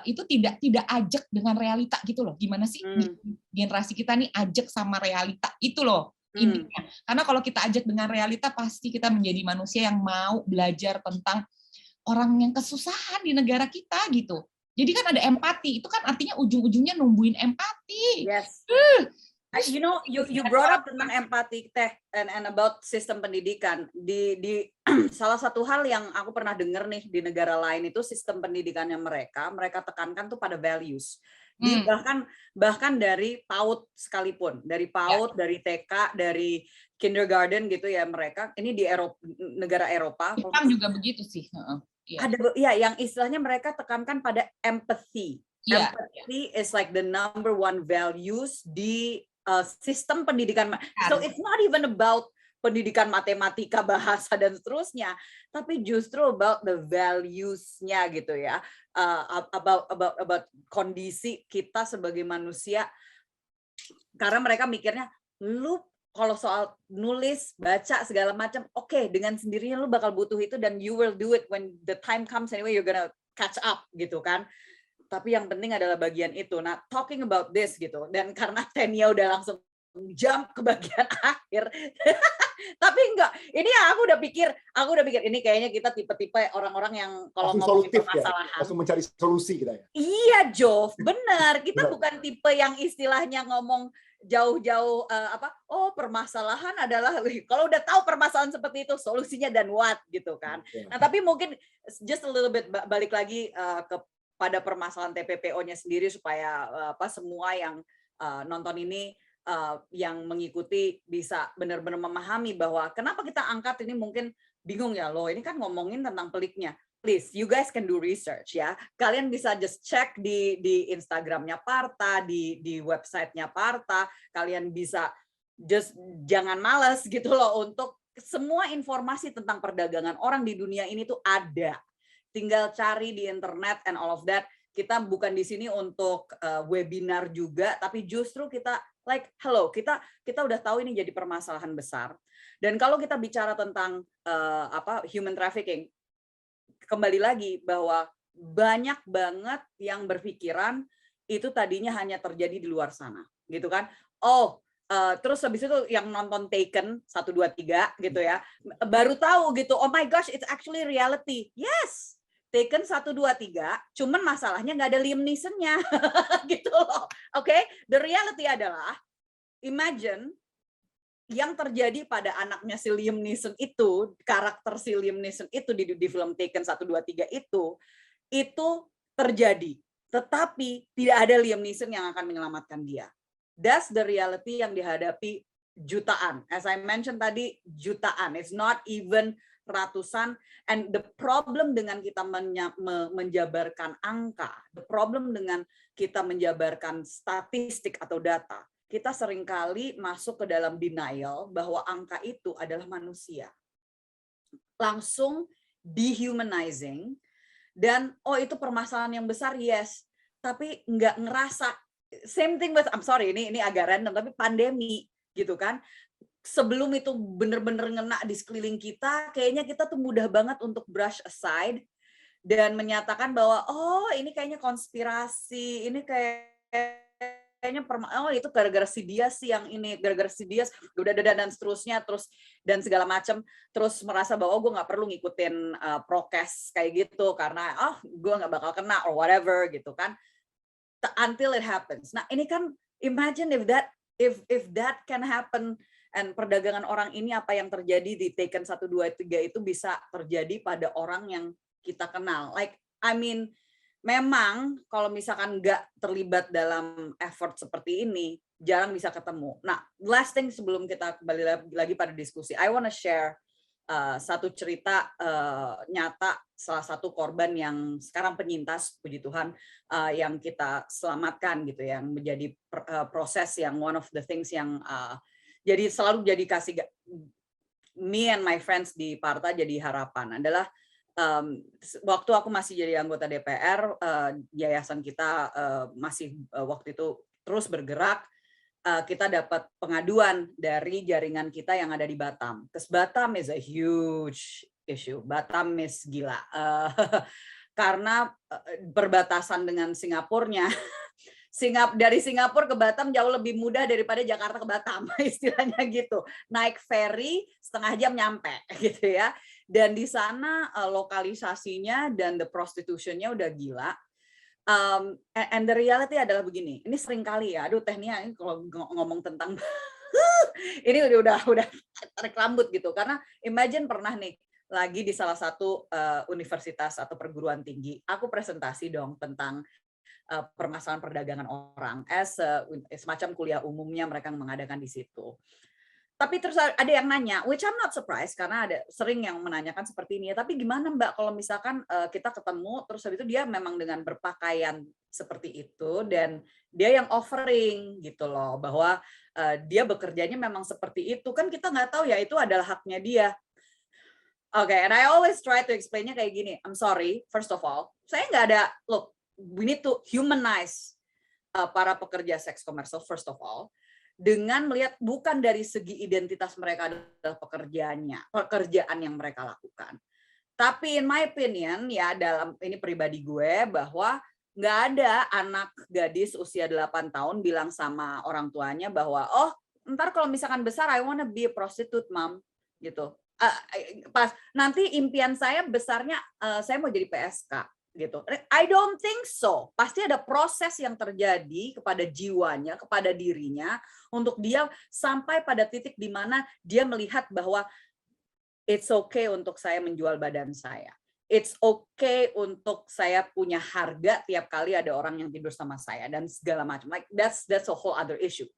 itu tidak ajak dengan realita gitu loh. Gimana sih generasi kita nih ajak sama realita itu loh intinya. Karena kalau kita ajak dengan realita pasti kita menjadi manusia yang mau belajar tentang orang yang kesusahan di negara kita gitu. Jadi kan ada empati, itu kan artinya ujung-ujungnya numbuhin empati. Yes. You know, you brought up tentang empati Teh and about sistem pendidikan. Di salah satu hal yang aku pernah dengar nih di negara lain itu sistem pendidikannya mereka tekankan tuh pada values. Bahkan dari PAUD sekalipun, dari PAUD, dari TK, dari kindergarten gitu ya mereka. Ini di negara Eropa. Jepang juga begitu sih. Ada yang istilahnya mereka tekankan pada empathy. Empathy is like the number one values di sistem pendidikan. So it's not even about pendidikan matematika, bahasa dan seterusnya, tapi justru about the values-nya gitu ya, about kondisi kita sebagai manusia. Karena mereka mikirnya, lu kalau soal nulis, baca segala macam, oke, dengan sendirinya lu bakal butuh itu dan you will do it when the time comes anyway, you're gonna catch up gitu kan. Tapi yang penting adalah bagian itu. Nah, talking about this gitu, dan karena Tenia udah langsung jump ke bagian akhir, tapi enggak, ini aku udah pikir ini kayaknya kita tipe-tipe orang-orang yang kalau ngomongin permasalahan, langsung mencari solusi kita ya. Iya, Jov, benar. Kita bukan tipe yang istilahnya ngomong jauh-jauh permasalahan adalah kalau udah tahu permasalahan seperti itu solusinya dan what gitu kan. Nah, tapi mungkin just a little bit balik lagi pada permasalahan TPPO-nya sendiri supaya semua yang nonton ini yang mengikuti bisa benar-benar memahami bahwa kenapa kita angkat ini. Mungkin bingung ya, loh ini kan ngomongin tentang peliknya. Please, you guys can do research ya. Kalian bisa just check di Instagramnya Parta, di websitenya Parta. Kalian bisa just jangan malas gitu loh, untuk semua informasi tentang perdagangan orang di dunia ini tuh ada. Tinggal cari di internet and all of that. Kita bukan di sini untuk webinar juga, tapi justru kita kita udah tahu ini jadi permasalahan besar. Dan kalau kita bicara tentang human trafficking, kembali lagi bahwa banyak banget yang berpikiran itu tadinya hanya terjadi di luar sana, gitu kan? Terus habis itu yang nonton Taken 1, 2, 3 gitu ya, baru tahu gitu, oh my gosh, it's actually reality. Yes, Taken 1, 2, 3, cuman masalahnya nggak ada Liam Neeson-nya, gitu loh. Oke, the reality adalah, imagine yang terjadi pada anaknya si Liam Neeson itu, karakter si Liam Neeson itu di film Taken 1, 2, 3 itu terjadi. Tetapi tidak ada Liam Neeson yang akan menyelamatkan dia. That's the reality yang dihadapi jutaan. As I mentioned tadi, jutaan. It's not even ratusan. And the problem dengan kita menjabarkan angka, the problem dengan kita menjabarkan statistik atau data, kita seringkali masuk ke dalam denial bahwa angka itu adalah manusia. Langsung dehumanizing, dan itu permasalahan yang besar, yes, tapi nggak ngerasa. Same thing with, I'm sorry, ini agak random, tapi pandemi gitu kan. Sebelum itu bener-bener ngena di sekeliling kita, kayaknya kita tuh mudah banget untuk brush aside dan menyatakan bahwa ini kayaknya konspirasi, ini kayaknya itu gara-gara si dia sih yang ini, gara-gara si dia dan seterusnya, terus dan segala macam, terus merasa bahwa gue nggak perlu ngikutin prokes kayak gitu karena gue nggak bakal kena or whatever gitu kan, until it happens. Nah ini kan imagine if that can happen. And perdagangan orang ini, apa yang terjadi di Taken 1, 2, 3 itu bisa terjadi pada orang yang kita kenal. Like, I mean, memang kalau misalkan nggak terlibat dalam effort seperti ini, jarang bisa ketemu. Nah, last thing sebelum kita kembali lagi pada diskusi, I wanna share satu cerita nyata salah satu korban yang sekarang penyintas, puji Tuhan, yang kita selamatkan gitu, yang menjadi proses yang one of the things yang jadi selalu jadi kasih me and my friends di Parta jadi harapan adalah waktu aku masih jadi anggota DPR, yayasan kita masih waktu itu terus bergerak. Kita dapat pengaduan dari jaringan kita yang ada di Batam. Because Batam is a huge issue. Batam is gila. Karena perbatasan dengan Singapurnya, dari Singapura ke Batam jauh lebih mudah daripada Jakarta ke Batam, istilahnya gitu. Naik ferry setengah jam nyampe, gitu ya. Dan di sana lokalisasinya dan the prostitution-nya udah gila. And the reality adalah begini, ini sering kali ya, aduh Tehnia ini kalau ngomong tentang ini udah tarik rambut gitu, karena imagine pernah nih lagi di salah satu universitas atau perguruan tinggi, aku presentasi dong tentang permasalahan perdagangan orang, semacam kuliah umumnya mereka mengadakan di situ. Tapi terus ada yang nanya, which I'm not surprised karena ada sering yang menanyakan seperti ini. Tapi gimana Mbak kalau misalkan kita ketemu terus habis itu dia memang dengan berpakaian seperti itu dan dia yang offering gitu loh bahwa dia bekerjanya memang seperti itu, kan kita nggak tahu ya itu adalah haknya dia. Oke, and I always try to explain-nya kayak gini. I'm sorry, first of all, saya nggak ada look. We need to humanize para pekerja seks komersial first of all. Dengan melihat bukan dari segi identitas mereka adalah pekerjaan yang mereka lakukan. Tapi in my opinion ya dalam ini pribadi gue bahwa nggak ada anak gadis usia 8 tahun bilang sama orang tuanya bahwa oh ntar kalau misalkan besar I wanna be a prostitute mom gitu. Pas nanti impian saya besarnya saya mau jadi PSK. Gitu. I don't think so. Pasti ada proses yang terjadi kepada jiwanya, kepada dirinya, untuk dia sampai pada titik di mana dia melihat bahwa it's okay untuk saya menjual badan saya. It's okay untuk saya punya harga tiap kali ada orang yang tidur sama saya dan segala macam. Like that's a whole other issue.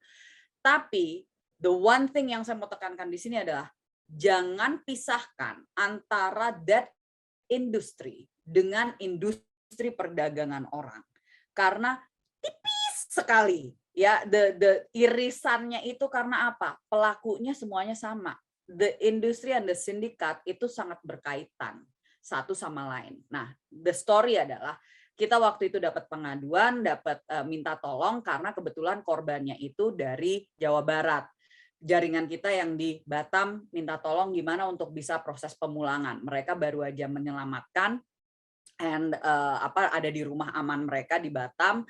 Tapi the one thing yang saya mau tekankan di sini adalah jangan pisahkan antara that industry dengan industri perdagangan orang, karena tipis sekali ya the irisannya itu. Karena apa? Pelakunya semuanya sama. The industry and the syndicate itu sangat berkaitan satu sama lain. Nah, the story adalah kita waktu itu dapat pengaduan, dapat minta tolong karena kebetulan korbannya itu dari Jawa Barat. Jaringan kita yang di Batam minta tolong gimana untuk bisa proses pemulangan. Mereka baru aja menyelamatkan and ada di rumah aman mereka di Batam,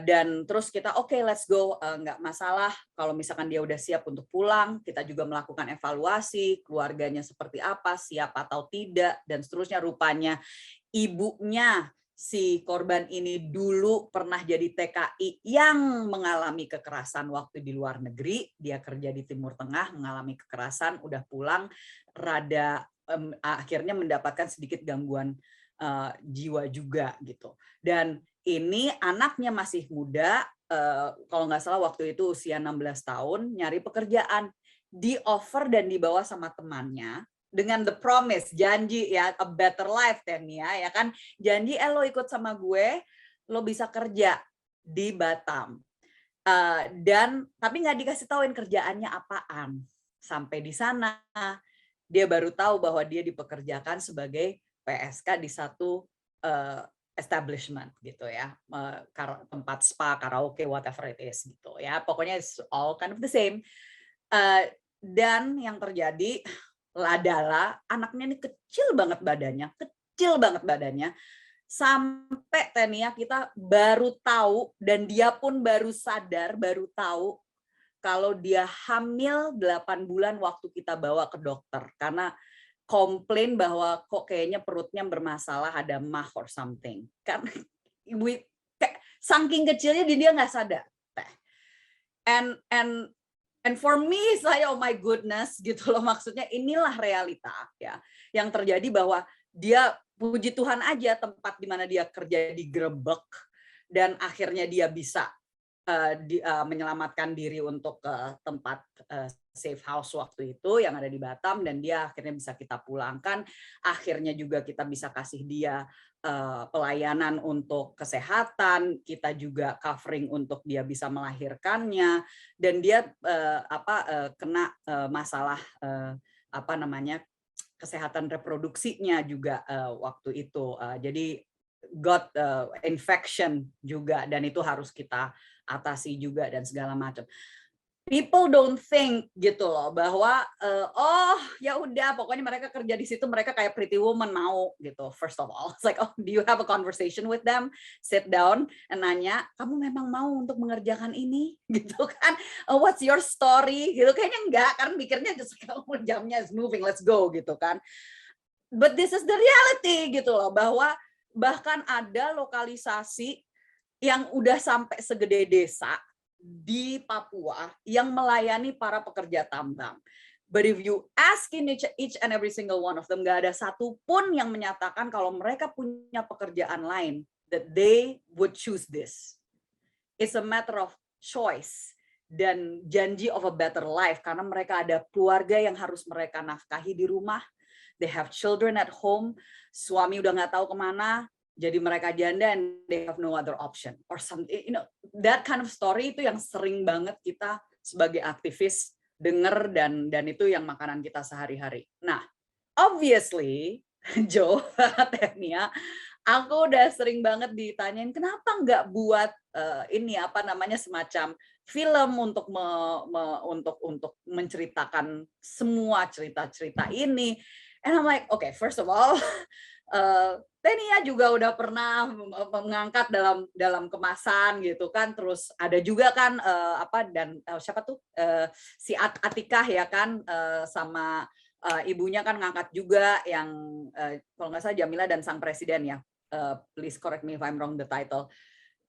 dan terus kita okay, let's go, nggak masalah kalau misalkan dia udah siap untuk pulang. Kita juga melakukan evaluasi keluarganya seperti apa, siap atau tidak, dan seterusnya. Rupanya ibunya si korban ini dulu pernah jadi TKI yang mengalami kekerasan waktu di luar negeri. Dia kerja di Timur Tengah, mengalami kekerasan, udah pulang, akhirnya mendapatkan sedikit gangguan jiwa juga gitu. Dan ini anaknya masih muda, kalau nggak salah waktu itu usia 16 tahun, nyari pekerjaan, di offer dan dibawa sama temannya dengan the promise, janji ya, a better life Tehnia ya kan, janji lo ikut sama gue, lo bisa kerja di Batam. Dan tapi nggak dikasih tauin kerjaannya apaan. Sampai di sana dia baru tahu bahwa dia dipekerjakan sebagai PSK di satu establishment gitu ya, tempat spa, karaoke, whatever it is gitu ya, pokoknya it's all kind of the same. Dan yang terjadi adalah anaknya ini kecil banget badannya, sampai Tehnia kita baru tahu dan dia pun baru sadar, baru tahu kalau dia hamil 8 bulan waktu kita bawa ke dokter karena komplain bahwa kok kayaknya perutnya bermasalah, ada mah or something. Kan saking kecilnya dia nggak sadar. And for me saya oh my goodness gitu loh, maksudnya inilah realita ya yang terjadi bahwa dia puji Tuhan aja tempat di mana dia kerja digerebek dan akhirnya dia bisa menyelamatkan diri untuk ke tempat safe house waktu itu yang ada di Batam, dan dia akhirnya bisa kita pulangkan. Akhirnya juga kita bisa kasih dia pelayanan untuk kesehatan, kita juga covering untuk dia bisa melahirkannya, dan dia kena masalah kesehatan reproduksinya juga waktu itu. Jadi got infection juga, dan itu harus kita atasi juga dan segala macam. People don't think gitu loh bahwa oh ya udah pokoknya mereka kerja di situ, mereka kayak Pretty Woman mau gitu. First of all, it's like, oh, do you have a conversation with them, sit down and nanya, kamu memang mau untuk mengerjakan ini gitu kan? Oh, what's your story gitu? Kayaknya enggak, kan mikirnya just jamnya is moving, let's go gitu kan. But this is the reality gitu loh, bahwa bahkan ada lokalisasi yang udah sampai segede desa di Papua yang melayani para pekerja tambang. But if you ask in each and every single one of them, nggak ada satupun yang menyatakan kalau mereka punya pekerjaan lain, that they would choose this. It's a matter of choice dan janji of a better life, karena mereka ada keluarga yang harus mereka nafkahi di rumah. They have children at home, suami udah nggak tahu kemana, jadi mereka janda and they have no other option or something, you know, that kind of story itu yang sering banget kita sebagai aktivis denger, dan itu yang makanan kita sehari-hari. Nah, obviously, Jo, Tania, aku udah sering banget ditanyain kenapa nggak buat semacam film untuk untuk menceritakan semua cerita-cerita ini. And I'm like, okay, first of all, Tania juga udah pernah mengangkat dalam kemasan gitu kan, terus ada juga kan siapa tuh si Atikah ya kan, sama ibunya kan ngangkat juga yang kalau nggak salah Jamila dan Sang Presiden ya, please correct me if I'm wrong the title.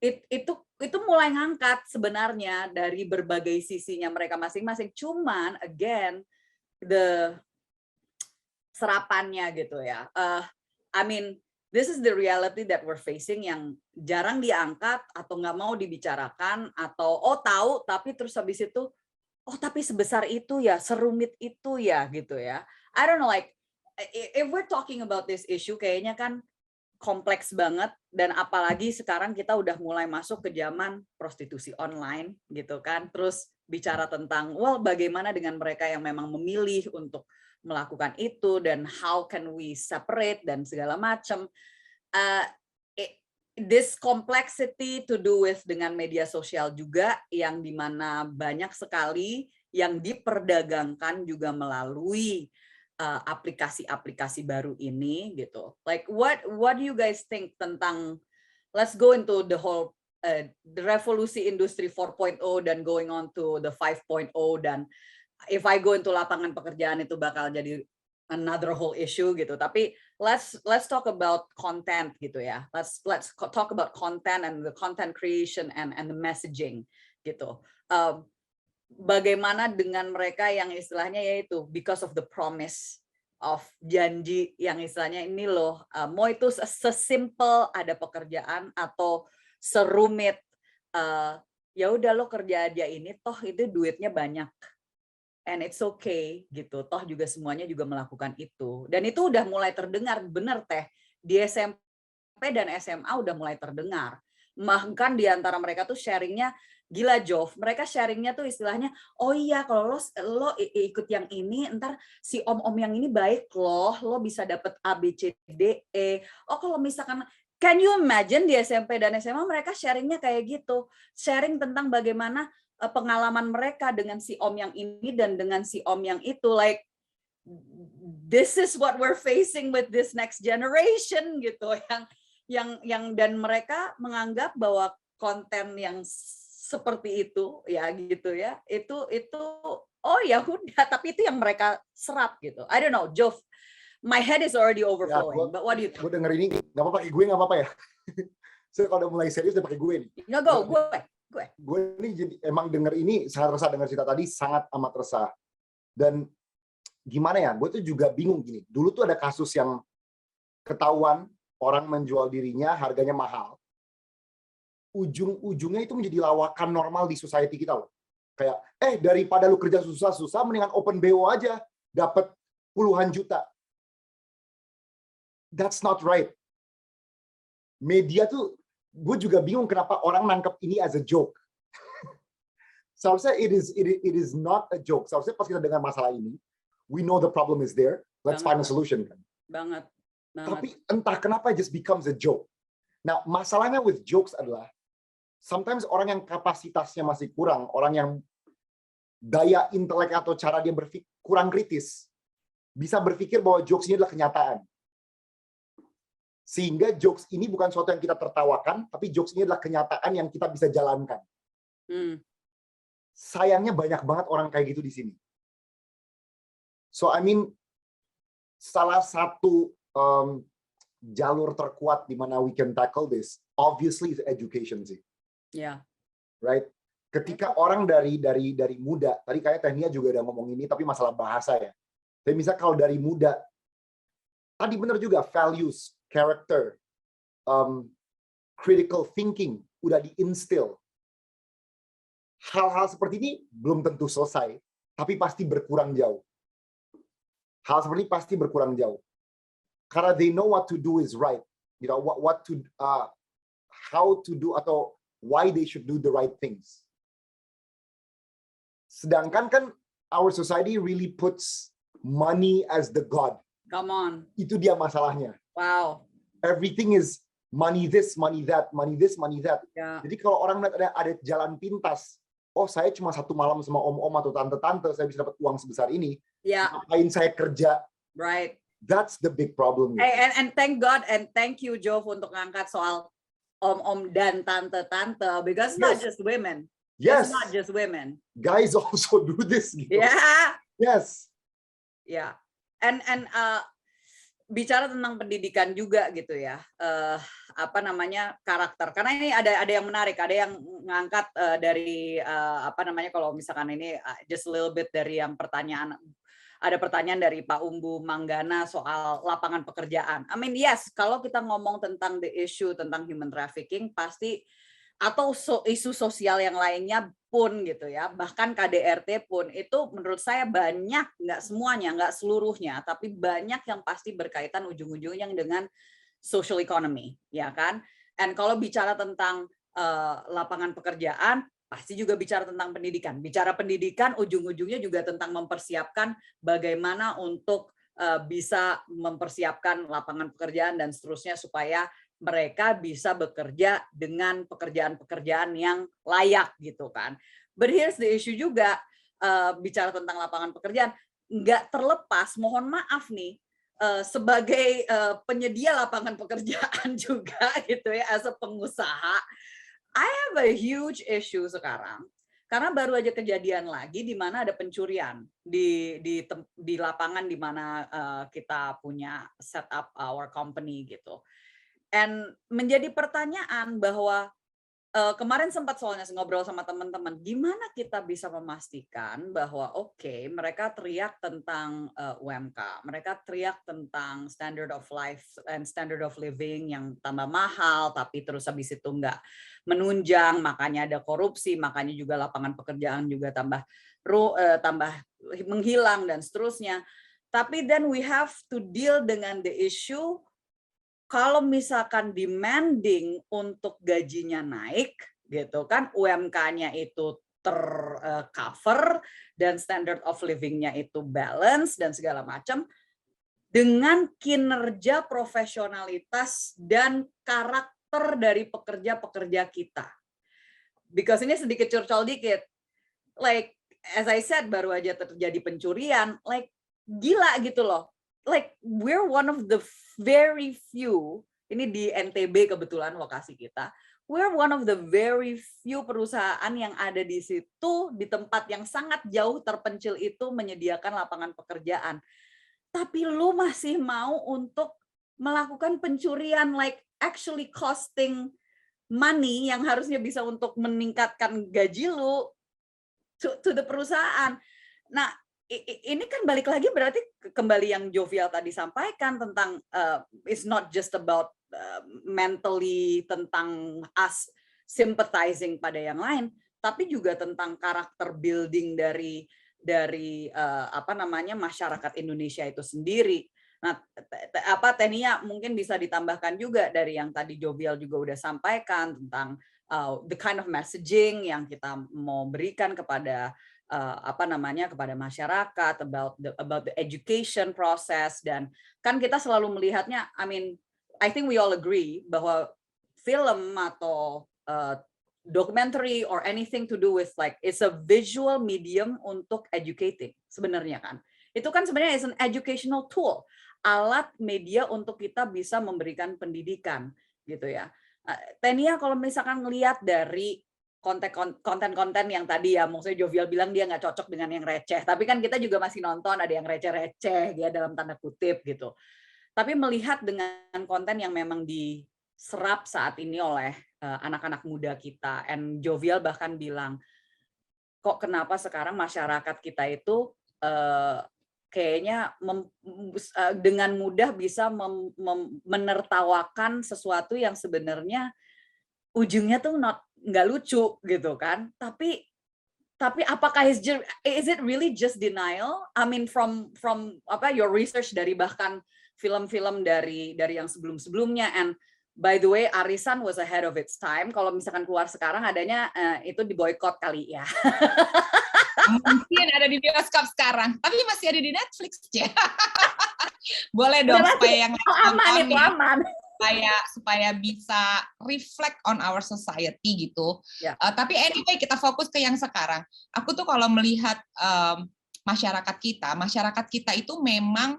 Itu mulai ngangkat sebenarnya dari berbagai sisinya mereka masing-masing, cuman again the serapannya gitu ya. I mean, this is the reality that we're facing yang jarang diangkat atau nggak mau dibicarakan, atau tahu tapi terus habis itu tapi sebesar itu ya, serumit itu ya gitu ya. I don't know, like if we're talking about this issue kayaknya kan kompleks banget, dan apalagi sekarang kita udah mulai masuk ke zaman prostitusi online gitu kan. Terus bicara tentang bagaimana dengan mereka yang memang memilih untuk melakukan itu, dan how can we separate dan segala macam. This complexity to do with dengan media sosial juga, yang dimana banyak sekali yang diperdagangkan juga melalui aplikasi-aplikasi baru ini gitu. Like what do you guys think tentang, let's go into the whole the revolusi industri 4.0 dan going on to the 5.0, dan if I go into lapangan pekerjaan itu bakal jadi another whole issue gitu. Tapi let's talk about content gitu ya. Let's talk about content and the content creation and the messaging gitu. Bagaimana dengan mereka yang istilahnya yaitu because of the promise of janji yang istilahnya ini loh, mau itu sesimpel ada pekerjaan atau serumit ya udah lo kerja aja ini, toh itu duitnya banyak. And it's okay gitu, toh juga semuanya juga melakukan itu, dan itu udah mulai terdengar, bener Teh, di SMP dan SMA udah mulai terdengar. Bahkan di antara mereka tuh sharingnya gila, Jov, mereka sharingnya tuh istilahnya, oh iya kalau lo ikut yang ini, ntar si om-om yang ini baik loh, lo bisa dapet A, B, C, D, E. Oh kalau misalkan, can you imagine di SMP dan SMA mereka sharingnya kayak gitu, sharing tentang bagaimana pengalaman mereka dengan si om yang ini dan dengan si om yang itu. Like this is what we're facing with this next generation gitu, yang dan mereka menganggap bahwa konten yang seperti itu ya gitu ya, itu oh ya udah, tapi itu yang mereka serap gitu. I don't know, Jov, my head is already overflowing, but what do you think? Gue denger ini nggak apa-apa, gue nggak apa-apa ya. So kalau udah mulai serius udah pakai gue nih. Nggak, gue ini jadi emang denger ini sangat resah, denger cerita tadi sangat amat resah. Dan gimana ya, gue tuh juga bingung gini. Dulu tuh ada kasus yang ketahuan orang menjual dirinya harganya mahal. ujung-ujungnya itu menjadi lawakan normal di society kita loh. Kayak, daripada lu kerja susah-susah, mendingan open BO aja, dapat puluhan juta. That's not right. Media tuh, gue juga bingung kenapa orang nangkep ini as a joke. Seharusnya it is not a joke. Seharusnya pas kita dengar masalah ini, we know the problem is there, let's find a solution. Banget. Tapi entah kenapa it just becomes a joke. Nah, masalahnya with jokes adalah sometimes orang yang kapasitasnya masih kurang, orang yang daya intelek atau cara dia berpikir kurang kritis, bisa berpikir bahwa jokes ini adalah kenyataan. Sehingga jokes ini bukan sesuatu yang kita tertawakan, tapi jokes ini adalah kenyataan yang kita bisa jalankan. Sayangnya banyak banget orang kayak gitu di sini. So, I mean, salah satu jalur terkuat di mana we can tackle this, obviously is education sih. Yeah. Right? Ketika orang dari muda, tadi kayak Tehnia juga udah ngomong ini, tapi masalah bahasa ya. Tapi misalnya kalau dari muda, tadi benar juga values, character, critical thinking udah diinstil. Hal-hal seperti ini belum tentu selesai, tapi pasti berkurang jauh. Hal seperti ini pasti berkurang jauh. Karena they know what to do is right, you know how to do atau why they should do the right things. Sedangkan kan our society really puts money as the god. Come on. Itu dia masalahnya. Wow. Everything is money this, money that, money this, money that. Yeah. Jadi kalau orang melihat ada jalan pintas, oh saya cuma satu malam sama om-om atau tante-tante, saya bisa dapat uang sebesar ini. Yeah. Ngapain saya kerja? Right. That's the big problem. And thank God and thank you Jov untuk ngangkat soal om-om dan tante-tante because it's not just women. Yes. It's not just women. Guys also do this. Gitu. Yeah. Yes. Yeah. And bicara tentang pendidikan juga gitu ya. Karakter. Karena ini ada yang menarik, ada yang ngangkat dari kalau misalkan ini just a little bit dari yang pertanyaan. Ada pertanyaan dari Pak Umbu Manggana soal lapangan pekerjaan. I mean, yes, kalau kita ngomong tentang the issue tentang human trafficking, pasti atau isu sosial yang lainnya pun gitu ya, bahkan KDRT pun itu menurut saya banyak, nggak semuanya, nggak seluruhnya, tapi banyak yang pasti berkaitan ujung-ujungnya dengan social economy, ya kan? And kalau bicara tentang lapangan pekerjaan, pasti juga bicara tentang pendidikan. Bicara pendidikan, ujung-ujungnya juga tentang mempersiapkan bagaimana untuk bisa mempersiapkan lapangan pekerjaan dan seterusnya supaya mereka bisa bekerja dengan pekerjaan-pekerjaan yang layak gitu kan. But here's the issue juga, bicara tentang lapangan pekerjaan, nggak terlepas, mohon maaf nih, sebagai penyedia lapangan pekerjaan juga gitu ya, as a pengusaha, I have a huge issue sekarang karena baru aja kejadian lagi di mana ada pencurian di lapangan di mana kita punya set up our company gitu. And menjadi pertanyaan bahwa kemarin sempat soalnya ngobrol sama teman-teman, gimana kita bisa memastikan bahwa oke, mereka teriak tentang UMK, mereka teriak tentang standard of life and standard of living yang tambah mahal, tapi terus habis itu nggak menunjang, makanya ada korupsi, makanya juga lapangan pekerjaan juga tambah menghilang dan seterusnya. Tapi then we have to deal dengan the issue. Kalau misalkan demanding untuk gajinya naik, gitu kan, UMK-nya itu tercover dan standard of living-nya itu balance dan segala macam, dengan kinerja profesionalitas dan karakter dari pekerja-pekerja kita. Because ini sedikit curcol dikit, like as I said, baru aja terjadi pencurian, like gila gitu loh. Like we're one of the very few, ini di NTB kebetulan lokasi kita, we're one of the very few perusahaan yang ada di situ, di tempat yang sangat jauh terpencil itu menyediakan lapangan pekerjaan. Tapi lu masih mau untuk melakukan pencurian, like actually costing money yang harusnya bisa untuk meningkatkan gaji lu to the perusahaan. Nah, ini kan balik lagi berarti kembali yang Jovial tadi sampaikan tentang it's not just about mentally tentang us sympathizing pada yang lain, tapi juga tentang karakter building dari apa namanya masyarakat Indonesia itu sendiri. Nah, Tenia mungkin bisa ditambahkan juga dari yang tadi Jovial juga udah sampaikan tentang the kind of messaging yang kita mau berikan kepada apa namanya kepada masyarakat about the education process. Dan kan kita selalu melihatnya, I think we all agree bahwa film atau documentary or anything to do with like it's a visual medium untuk educating sebenarnya kan. Itu kan sebenarnya is an educational tool, alat media untuk kita bisa memberikan pendidikan gitu ya. Tenia kalau misalkan ngelihat dari konten-konten yang tadi ya, maksudnya Jovial bilang dia nggak cocok dengan yang receh, tapi kan kita juga masih nonton ada yang receh-receh ya dalam tanda kutip gitu. Tapi melihat dengan konten yang memang diserap saat ini oleh anak-anak muda kita, and Jovial bahkan bilang, kok kenapa sekarang masyarakat kita itu kayaknya dengan mudah bisa menertawakan sesuatu yang sebenarnya ujungnya tuh nggak lucu gitu kan. Tapi apakah is it really just denial? From apa your research dari bahkan film-film dari yang sebelum-sebelumnya, and by the way, Arisan was ahead of its time. Kalau misalkan keluar sekarang adanya itu diboykot kali ya. Mungkin ada di bioskop sekarang, tapi masih ada di Netflix ya. Boleh dong supaya yang aman. supaya bisa reflect on our society gitu. Yeah. Tapi anyway kita fokus ke yang sekarang. Aku tuh kalau melihat masyarakat kita itu memang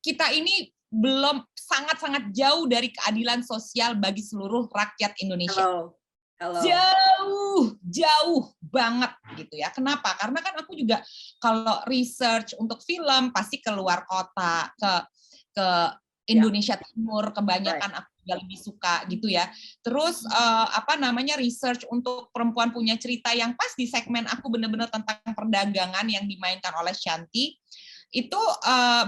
kita ini belum sangat-sangat jauh dari keadilan sosial bagi seluruh rakyat Indonesia. Hello. Jauh banget gitu ya. Kenapa? Karena kan aku juga kalau research untuk film pasti keluar kota, ke Indonesia Timur kebanyakan aku juga lebih suka gitu ya. Terus research untuk perempuan punya cerita yang pas di segmen aku benar-benar tentang perdagangan yang dimainkan oleh Shanti. Itu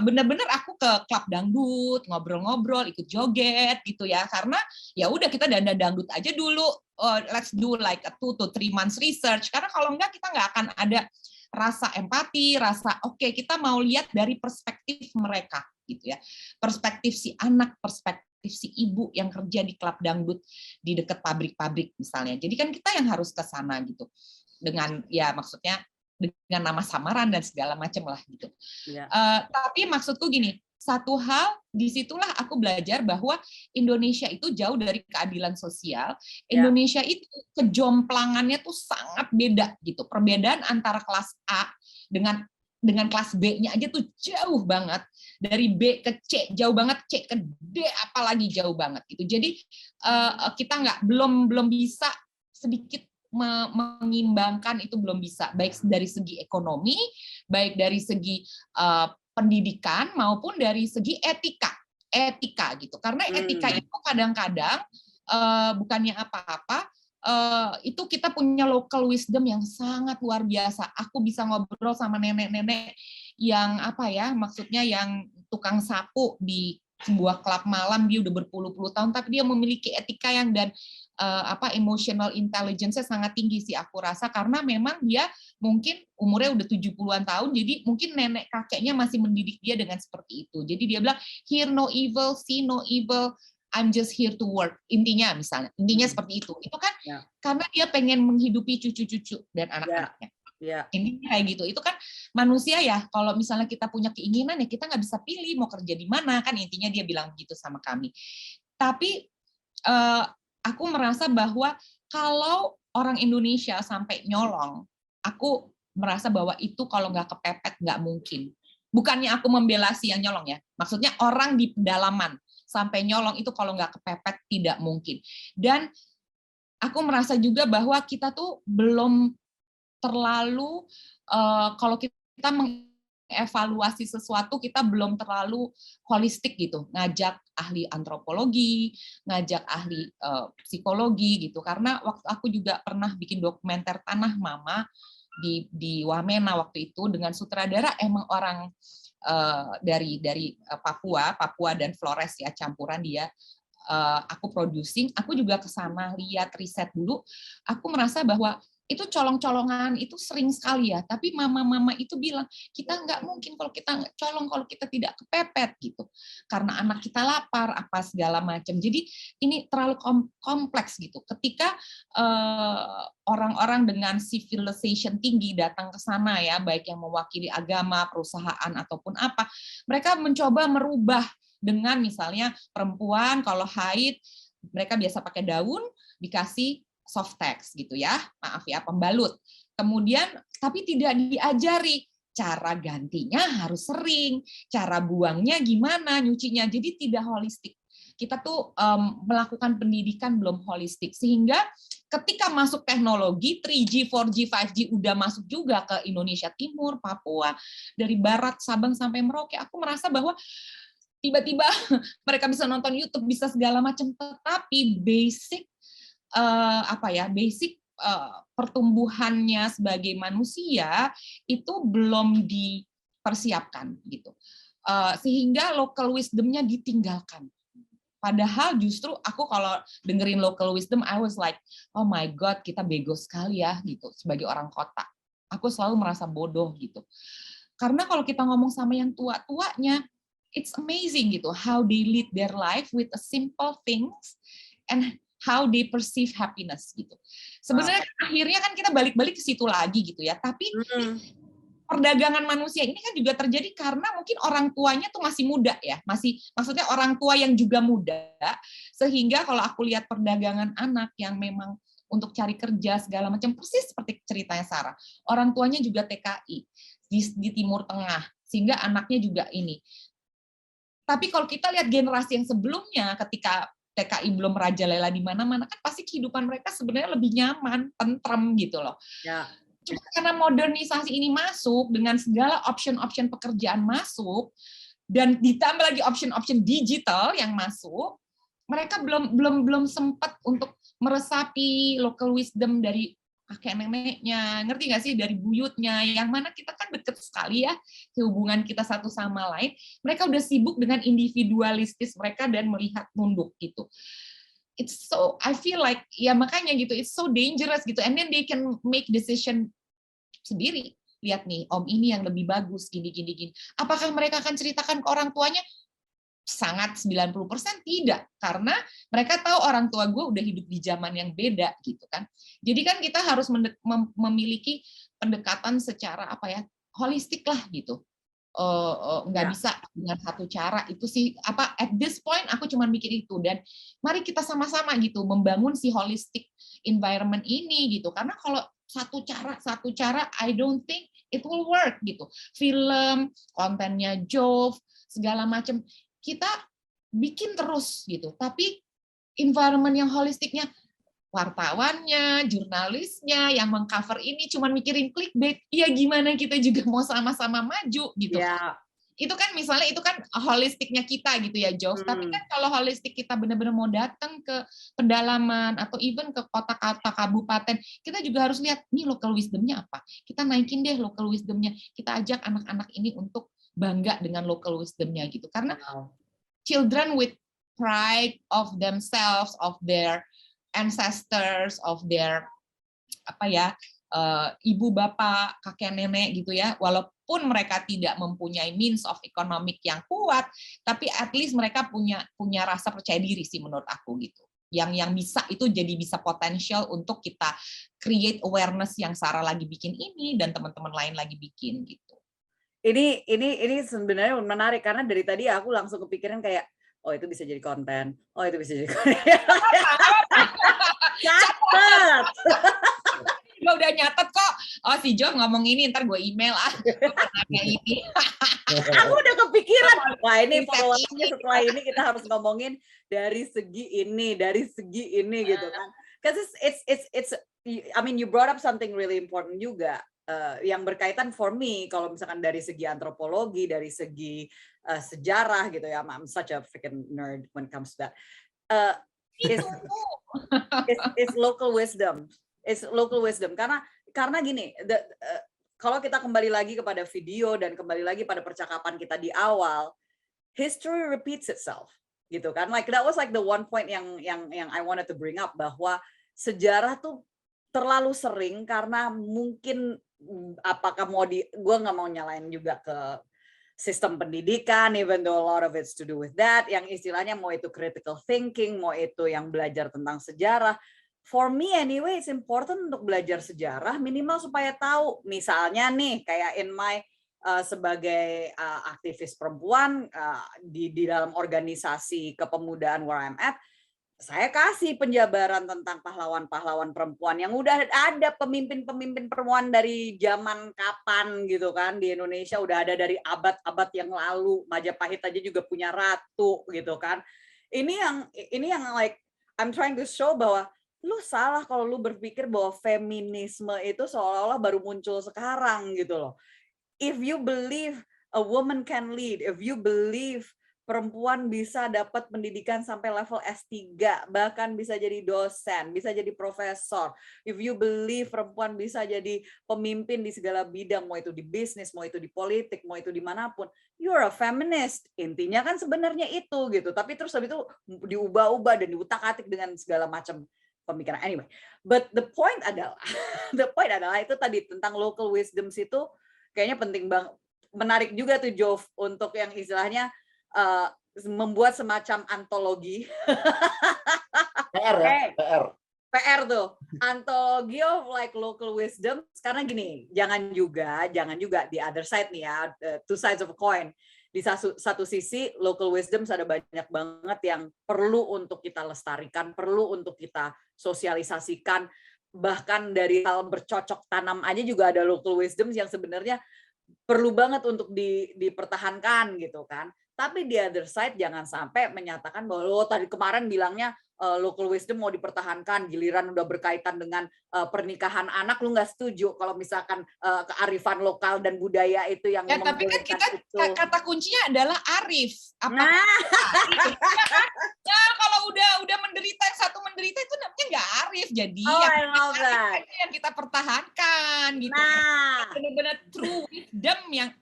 benar-benar aku ke klub dangdut, ngobrol-ngobrol, ikut joget gitu ya. Karena ya udah kita dandan dangdut aja dulu. Let's do like a 2 to 3 months research. Karena kalau enggak kita nggak akan ada rasa empati, rasa oke, kita mau lihat dari perspektif mereka gitu ya. Perspektif si anak, perspektif si ibu yang kerja di klub dangdut di dekat pabrik-pabrik misalnya. Jadi kan kita yang harus ke sana gitu. Dengan ya maksudnya dengan nama samaran dan segala macam lah gitu. Yeah. Tapi maksudku gini, satu hal disitulah aku belajar bahwa Indonesia itu jauh dari keadilan sosial. Indonesia itu kejomplangannya tuh sangat beda gitu. Perbedaan antara kelas A dengan kelas B-nya aja tuh jauh banget. Dari B ke C jauh banget, C ke D apalagi jauh banget gitu. Jadi kita belum bisa sedikit mengimbangkan, itu belum bisa, baik dari segi ekonomi, baik dari segi pendidikan maupun dari segi etika gitu. Karena etika itu kadang-kadang bukannya apa-apa, itu kita punya local wisdom yang sangat luar biasa. Aku bisa ngobrol sama nenek-nenek yang maksudnya yang tukang sapu di sebuah klub malam, dia udah berpuluh-puluh tahun, tapi dia memiliki etika yang dan emotional intelligence-nya sangat tinggi sih aku rasa, karena memang dia mungkin umurnya udah 70-an tahun, jadi mungkin nenek kakeknya masih mendidik dia dengan seperti itu. Jadi dia bilang, hear no evil, see no evil, I'm just here to work. Intinya seperti itu. Itu kan karena dia pengen menghidupi cucu-cucu dan anak-anaknya. Ini kayak gitu. Itu kan manusia ya, kalau misalnya kita punya keinginan ya kita nggak bisa pilih mau kerja di mana, kan intinya dia bilang begitu sama kami. Tapi aku merasa bahwa kalau orang Indonesia sampai nyolong, aku merasa bahwa itu kalau nggak kepepet nggak mungkin. Bukannya aku membela si yang nyolong ya, maksudnya orang di pedalaman sampai nyolong itu kalau nggak kepepet tidak mungkin. Dan aku merasa juga bahwa kita tuh belum terlalu kalau kita mengevaluasi sesuatu, kita belum terlalu holistik gitu, ngajak ahli antropologi, ngajak ahli psikologi gitu. Karena waktu aku juga pernah bikin dokumenter Tanah Mama di Wamena waktu itu dengan sutradara emang orang dari Papua dan Flores ya, campuran dia. aku producing, aku juga ke sana lihat riset dulu, aku merasa bahwa itu colong-colongan itu sering sekali ya, tapi mama-mama itu bilang, kita nggak mungkin kalau kita nggak colong, kalau kita tidak kepepet gitu, karena anak kita lapar, apa segala macam. Jadi ini terlalu kompleks gitu. Ketika orang-orang dengan civilization tinggi datang ke sana ya, baik yang mewakili agama, perusahaan ataupun apa, mereka mencoba merubah dengan misalnya perempuan kalau haid, mereka biasa pakai daun, dikasih soft text gitu ya, maaf ya, pembalut. Kemudian tapi tidak diajari cara gantinya harus sering, cara buangnya gimana, nyucinya, jadi tidak holistik. Kita tuh melakukan pendidikan belum holistik, sehingga ketika masuk teknologi 3G, 4G, 5G udah masuk juga ke Indonesia Timur, Papua, dari barat Sabang sampai Merauke, aku merasa bahwa tiba-tiba mereka bisa nonton YouTube, bisa segala macam, tetapi basic basic pertumbuhannya sebagai manusia itu belum dipersiapkan gitu, sehingga local wisdom-nya ditinggalkan. Padahal justru aku kalau dengerin local wisdom, I was like, oh my god, kita bego sekali ya gitu sebagai orang kota. Aku selalu merasa bodoh gitu, karena kalau kita ngomong sama yang tua-tuanya, it's amazing gitu how they lead their life with a simple things and how they perceive happiness gitu. Sebenarnya akhirnya kan kita balik-balik ke situ lagi gitu ya. Tapi perdagangan manusia ini kan juga terjadi karena mungkin orang tuanya tuh masih muda ya, maksudnya orang tua yang juga muda, sehingga kalau aku lihat perdagangan anak yang memang untuk cari kerja segala macam, persis seperti ceritanya Sarah. Orang tuanya juga TKI di Timur Tengah, sehingga anaknya juga ini. Tapi kalau kita lihat generasi yang sebelumnya, ketika TKI belum merajalela di mana-mana, kan pasti kehidupan mereka sebenarnya lebih nyaman, tentrem gitu loh. Ya. Cuma karena modernisasi ini masuk, dengan segala option-option pekerjaan masuk, dan ditambah lagi option-option digital yang masuk, mereka belum sempat untuk meresapi local wisdom dari kakek neneknya, ngerti nggak sih, dari buyutnya, yang mana kita kan deket sekali ya, hubungan kita satu sama lain. Mereka udah sibuk dengan individualistis mereka dan melihat nunduk gitu. It's so, I feel like, ya makanya gitu, it's so dangerous gitu, and then they can make decision sendiri. Lihat nih, om ini yang lebih bagus, gini. Apakah mereka akan ceritakan ke orang tuanya? Sangat 90% tidak, karena mereka tahu orang tua gue udah hidup di zaman yang beda gitu kan. Jadi kan kita harus memiliki pendekatan secara holistik lah gitu. Nggak bisa dengan satu cara itu sih, at this point aku cuma mikir itu, dan mari kita sama-sama gitu membangun si holistic environment ini gitu, karena kalau satu cara I don't think it will work gitu. Film, kontennya joke, segala macam kita bikin terus gitu, tapi environment yang holistiknya, wartawannya, jurnalisnya yang mengcover ini cuma mikirin clickbait, ya gimana kita juga mau sama-sama maju gitu. Ya. Itu kan misalnya, itu kan holistiknya kita gitu ya, Jov. Tapi kan kalau holistik kita benar-benar mau datang ke pedalaman atau even ke kota-kota kabupaten, kita juga harus lihat nih local wisdom-nya apa. Kita naikin deh local wisdom-nya. Kita ajak anak-anak ini untuk bangga dengan local wisdom-nya gitu. Karena children with pride of themselves, of their ancestors, of their ibu bapak, kakek nenek gitu ya, walaupun mereka tidak mempunyai means of economic yang kuat, tapi at least mereka punya rasa percaya diri sih menurut aku gitu. Yang bisa itu jadi bisa potensial untuk kita create awareness yang Sarah lagi bikin ini dan teman-teman lain lagi bikin gitu. Ini sebenarnya menarik, karena dari tadi aku langsung kepikiran kayak, oh itu bisa jadi konten, oh itu bisa jadi konten. Catat. Gue udah nyatet kok. Oh si Jo ngomong ini, ntar gue email ini. Aku udah kepikiran. Wah ini follow-up-nya setelah ini kita harus ngomongin dari segi ini gitu kan. Because it's I mean you brought up something really important juga. Yang berkaitan for me, kalau misalkan dari segi antropologi, dari segi sejarah gitu ya, I'm such a freaking nerd when it comes to that. It's local wisdom. It's local wisdom karena gini, kalau kita kembali lagi kepada video dan kembali lagi pada percakapan kita di awal, history repeats itself gitu kan. Like that was like the one point yang I wanted to bring up, bahwa sejarah tuh terlalu sering karena mungkin apakah gue nggak mau nyalain juga ke sistem pendidikan, even though a lot of it's to do with that, yang istilahnya mau itu critical thinking, mau itu yang belajar tentang sejarah. For me anyway, it's important untuk belajar sejarah minimal supaya tahu, misalnya nih kayak in my sebagai aktivis perempuan di dalam organisasi kepemudaan where I'm at, saya kasih penjabaran tentang pahlawan-pahlawan perempuan yang udah ada, pemimpin-pemimpin perempuan dari zaman kapan gitu kan, di Indonesia udah ada dari abad-abad yang lalu. Majapahit aja juga punya ratu gitu kan. Ini yang like I'm trying to show bahwa lu salah kalau lu berpikir bahwa feminisme itu seolah-olah baru muncul sekarang gitu loh. If you believe a woman can lead, if you believe perempuan bisa dapat pendidikan sampai level S3, bahkan bisa jadi dosen, bisa jadi profesor. If you believe perempuan bisa jadi pemimpin di segala bidang, mau itu di bisnis, mau itu di politik, mau itu dimanapun, you're a feminist. Intinya kan sebenarnya itu gitu. Tapi terus habis itu diubah-ubah dan diutak-atik dengan segala macam pemikiran. Anyway, but the point adalah itu tadi tentang local wisdoms itu kayaknya penting banget. Menarik juga tuh Jov untuk yang istilahnya membuat semacam antologi. PR ya, PR tuh, antologi of like local wisdom. Karena gini, jangan juga the other side nih ya, two sides of a coin. Di satu sisi local wisdoms ada banyak banget yang perlu untuk kita lestarikan, perlu untuk kita sosialisasikan. Bahkan dari hal bercocok tanam aja juga ada local wisdoms yang sebenarnya perlu banget untuk dipertahankan gitu kan. Tapi di other side jangan sampai menyatakan bahwa lo tadi kemarin bilangnya local wisdom mau dipertahankan, giliran udah berkaitan dengan pernikahan anak lu nggak setuju kalau misalkan kearifan lokal dan budaya itu yang ya, tapi kan kita itu. Kata kuncinya adalah arif. Ya kalau udah menderita, satu menderita itu namanya nggak arif. Jadi yang kita pertahankan gitu. Benar-benar true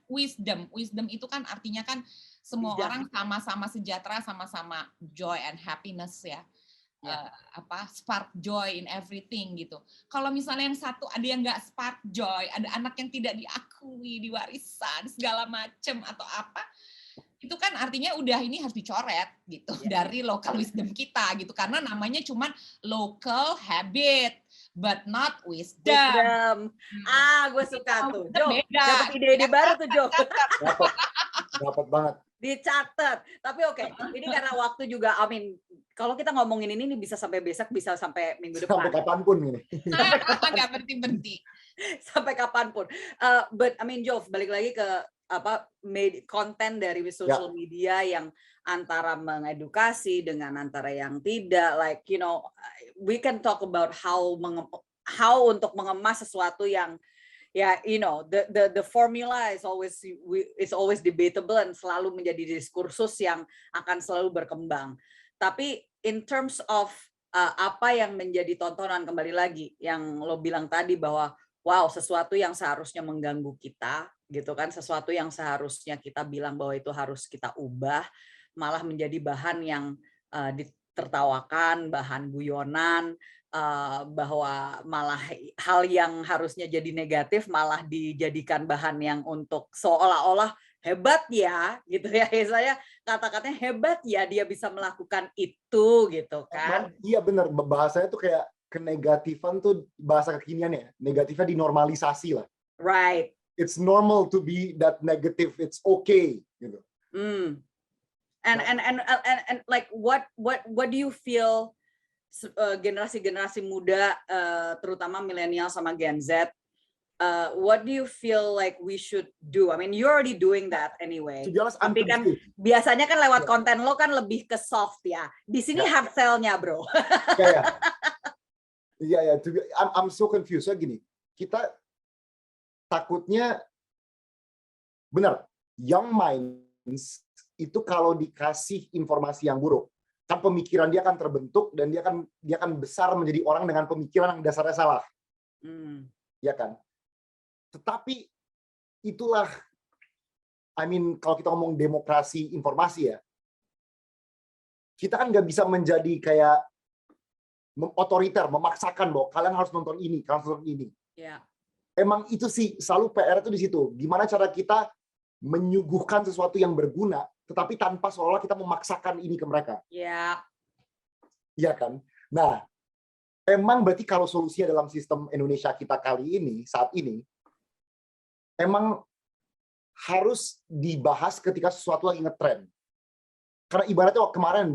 wisdom itu kan artinya kan semua orang sama-sama sejahtera, sama-sama joy and happiness ya. Spark joy in everything gitu. Kalau misalnya yang satu ada yang nggak spark joy, ada anak yang tidak diakui di warisan segala macem atau apa, itu kan artinya udah ini harus dicoret gitu dari local wisdom kita gitu, karena namanya cuman local habit but not wisdom. Gue suka tuh. Jo, dapat ide-ide baru tuh Jo. Dapat banget. Dicatat. Tapi oke, ini karena waktu juga, kalau kita ngomongin ini bisa sampai besok, bisa sampai minggu depan. Sampai kapanpun ini. Nggak berhenti-berhenti. Sampai kapanpun. But Jov, balik lagi ke konten dari social media yang antara mengedukasi dengan antara yang tidak. Like we can talk about how untuk mengemas sesuatu yang the formula is always debatable and selalu menjadi diskursus yang akan selalu berkembang. Tapi in terms of apa yang menjadi tontonan, kembali lagi yang lo bilang tadi bahwa wow, sesuatu yang seharusnya mengganggu kita gitu kan, sesuatu yang seharusnya kita bilang bahwa itu harus kita ubah, malah menjadi bahan yang ditertawakan, bahan guyonan, bahwa malah hal yang harusnya jadi negatif malah dijadikan bahan yang untuk seolah-olah hebat ya gitu ya. Saya kata-katanya hebat ya dia bisa melakukan itu gitu kan. Iya benar, bahasanya tuh kayak kenegatifan tuh bahasa kekiniannya, negatifnya dinormalisasi lah. Right. It's normal to be that negative, it's okay gitu. And like what do you feel generasi-generasi muda, terutama milenial sama Gen Z, what do you feel like we should do? You're already doing that anyway. Tapi kan biasanya kan lewat konten lo kan lebih ke soft ya. Di sini hard sell-nya, bro. Iya. I'm so confused. So gini, kita takutnya benar, young minds itu kalau dikasih informasi yang buruk, kan pemikiran dia akan terbentuk dan dia akan besar menjadi orang dengan pemikiran yang dasarnya salah. Ya kan? Tetapi itulah kalau kita ngomong demokrasi informasi ya, kita kan nggak bisa menjadi kayak otoriter, memaksakan bahwa kalian harus nonton ini, kalian harus nonton ini. Ya. Emang itu sih selalu PR itu di situ. Gimana cara kita menyuguhkan sesuatu yang berguna, tetapi tanpa seolah kita memaksakan ini ke mereka. Ya. Iya kan? Nah, emang berarti kalau solusinya dalam sistem Indonesia kita kali ini, saat ini, emang harus dibahas ketika sesuatu lagi ngetrend. Karena ibaratnya waktu kemarin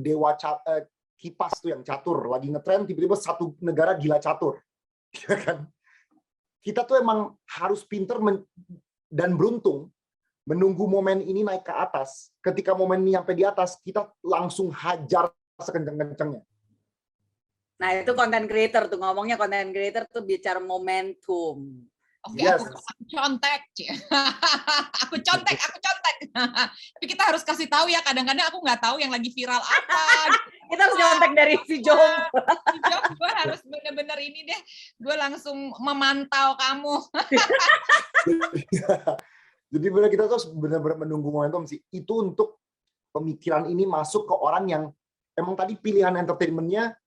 kipas tuh yang catur lagi ngetrend, tiba-tiba satu negara gila catur, ya kan? Kita tuh emang harus pinter dan beruntung menunggu momen ini naik ke atas. Ketika momen ini sampai di atas, kita langsung hajar sekenceng-kencengnya. Nah, itu content creator tuh, ngomongnya content creator tuh bicara momentum. Oke, Yes. aku contek. aku contek. Tapi kita harus kasih tahu ya, kadang-kadang aku nggak tahu yang lagi viral apa. Kita harus nyontek dari si Jom. Gue harus bener-bener ini deh, gue langsung memantau kamu. Jadi benar kita tuh benar-benar menunggu momentum sih. Itu untuk pemikiran ini masuk ke orang yang emang tadi pilihan entertainment-nya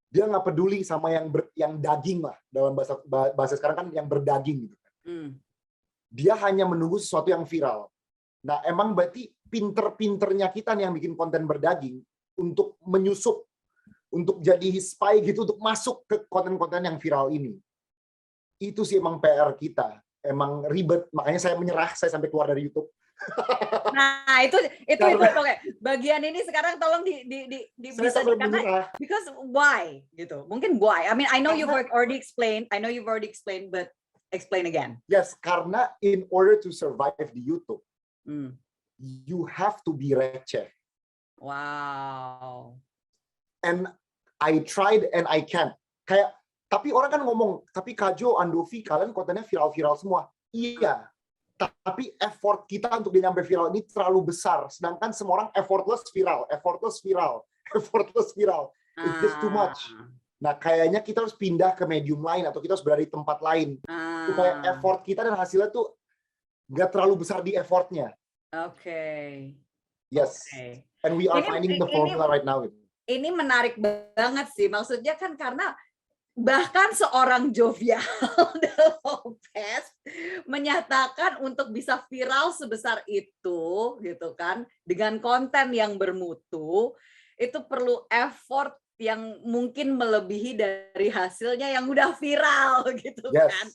dia nggak peduli sama yang daging lah, dalam bahasa sekarang kan yang berdaging gitu. Dia hanya menunggu sesuatu yang viral. Nah, emang berarti pinter-pinternya kita nih yang bikin konten berdaging untuk menyusup, untuk jadi spy gitu, untuk masuk ke konten-konten yang viral ini. Itu sih emang PR kita. Emang ribet, makanya saya menyerah, saya sampai keluar dari YouTube. Nah, itu oke. Bagian ini sekarang tolong bisa karena because why gitu. Mungkin why? I mean, I know you've already explained, but explain again. Yes, karena in order to survive di YouTube, you have to be receh. Wow. And I tried and I can't. Kayak, tapi orang kan ngomong, tapi Kajo, Andovi, kalian kontennya viral-viral semua. Iya. Tapi effort kita untuk dia nyampe viral ini terlalu besar. Sedangkan semua orang effortless viral. It's just too much. Nah, kayaknya kita harus pindah ke medium lain atau kita harus berada di tempat lain. Supaya effort kita dan hasilnya tuh nggak terlalu besar di effortnya. Oke. Yes. Okay. And we are finding the formula right now. Ini menarik banget sih. Maksudnya kan karena bahkan seorang Jovial Lopez menyatakan untuk bisa viral sebesar itu gitu kan, dengan konten yang bermutu, itu perlu effort yang mungkin melebihi dari hasilnya yang udah viral gitu kan.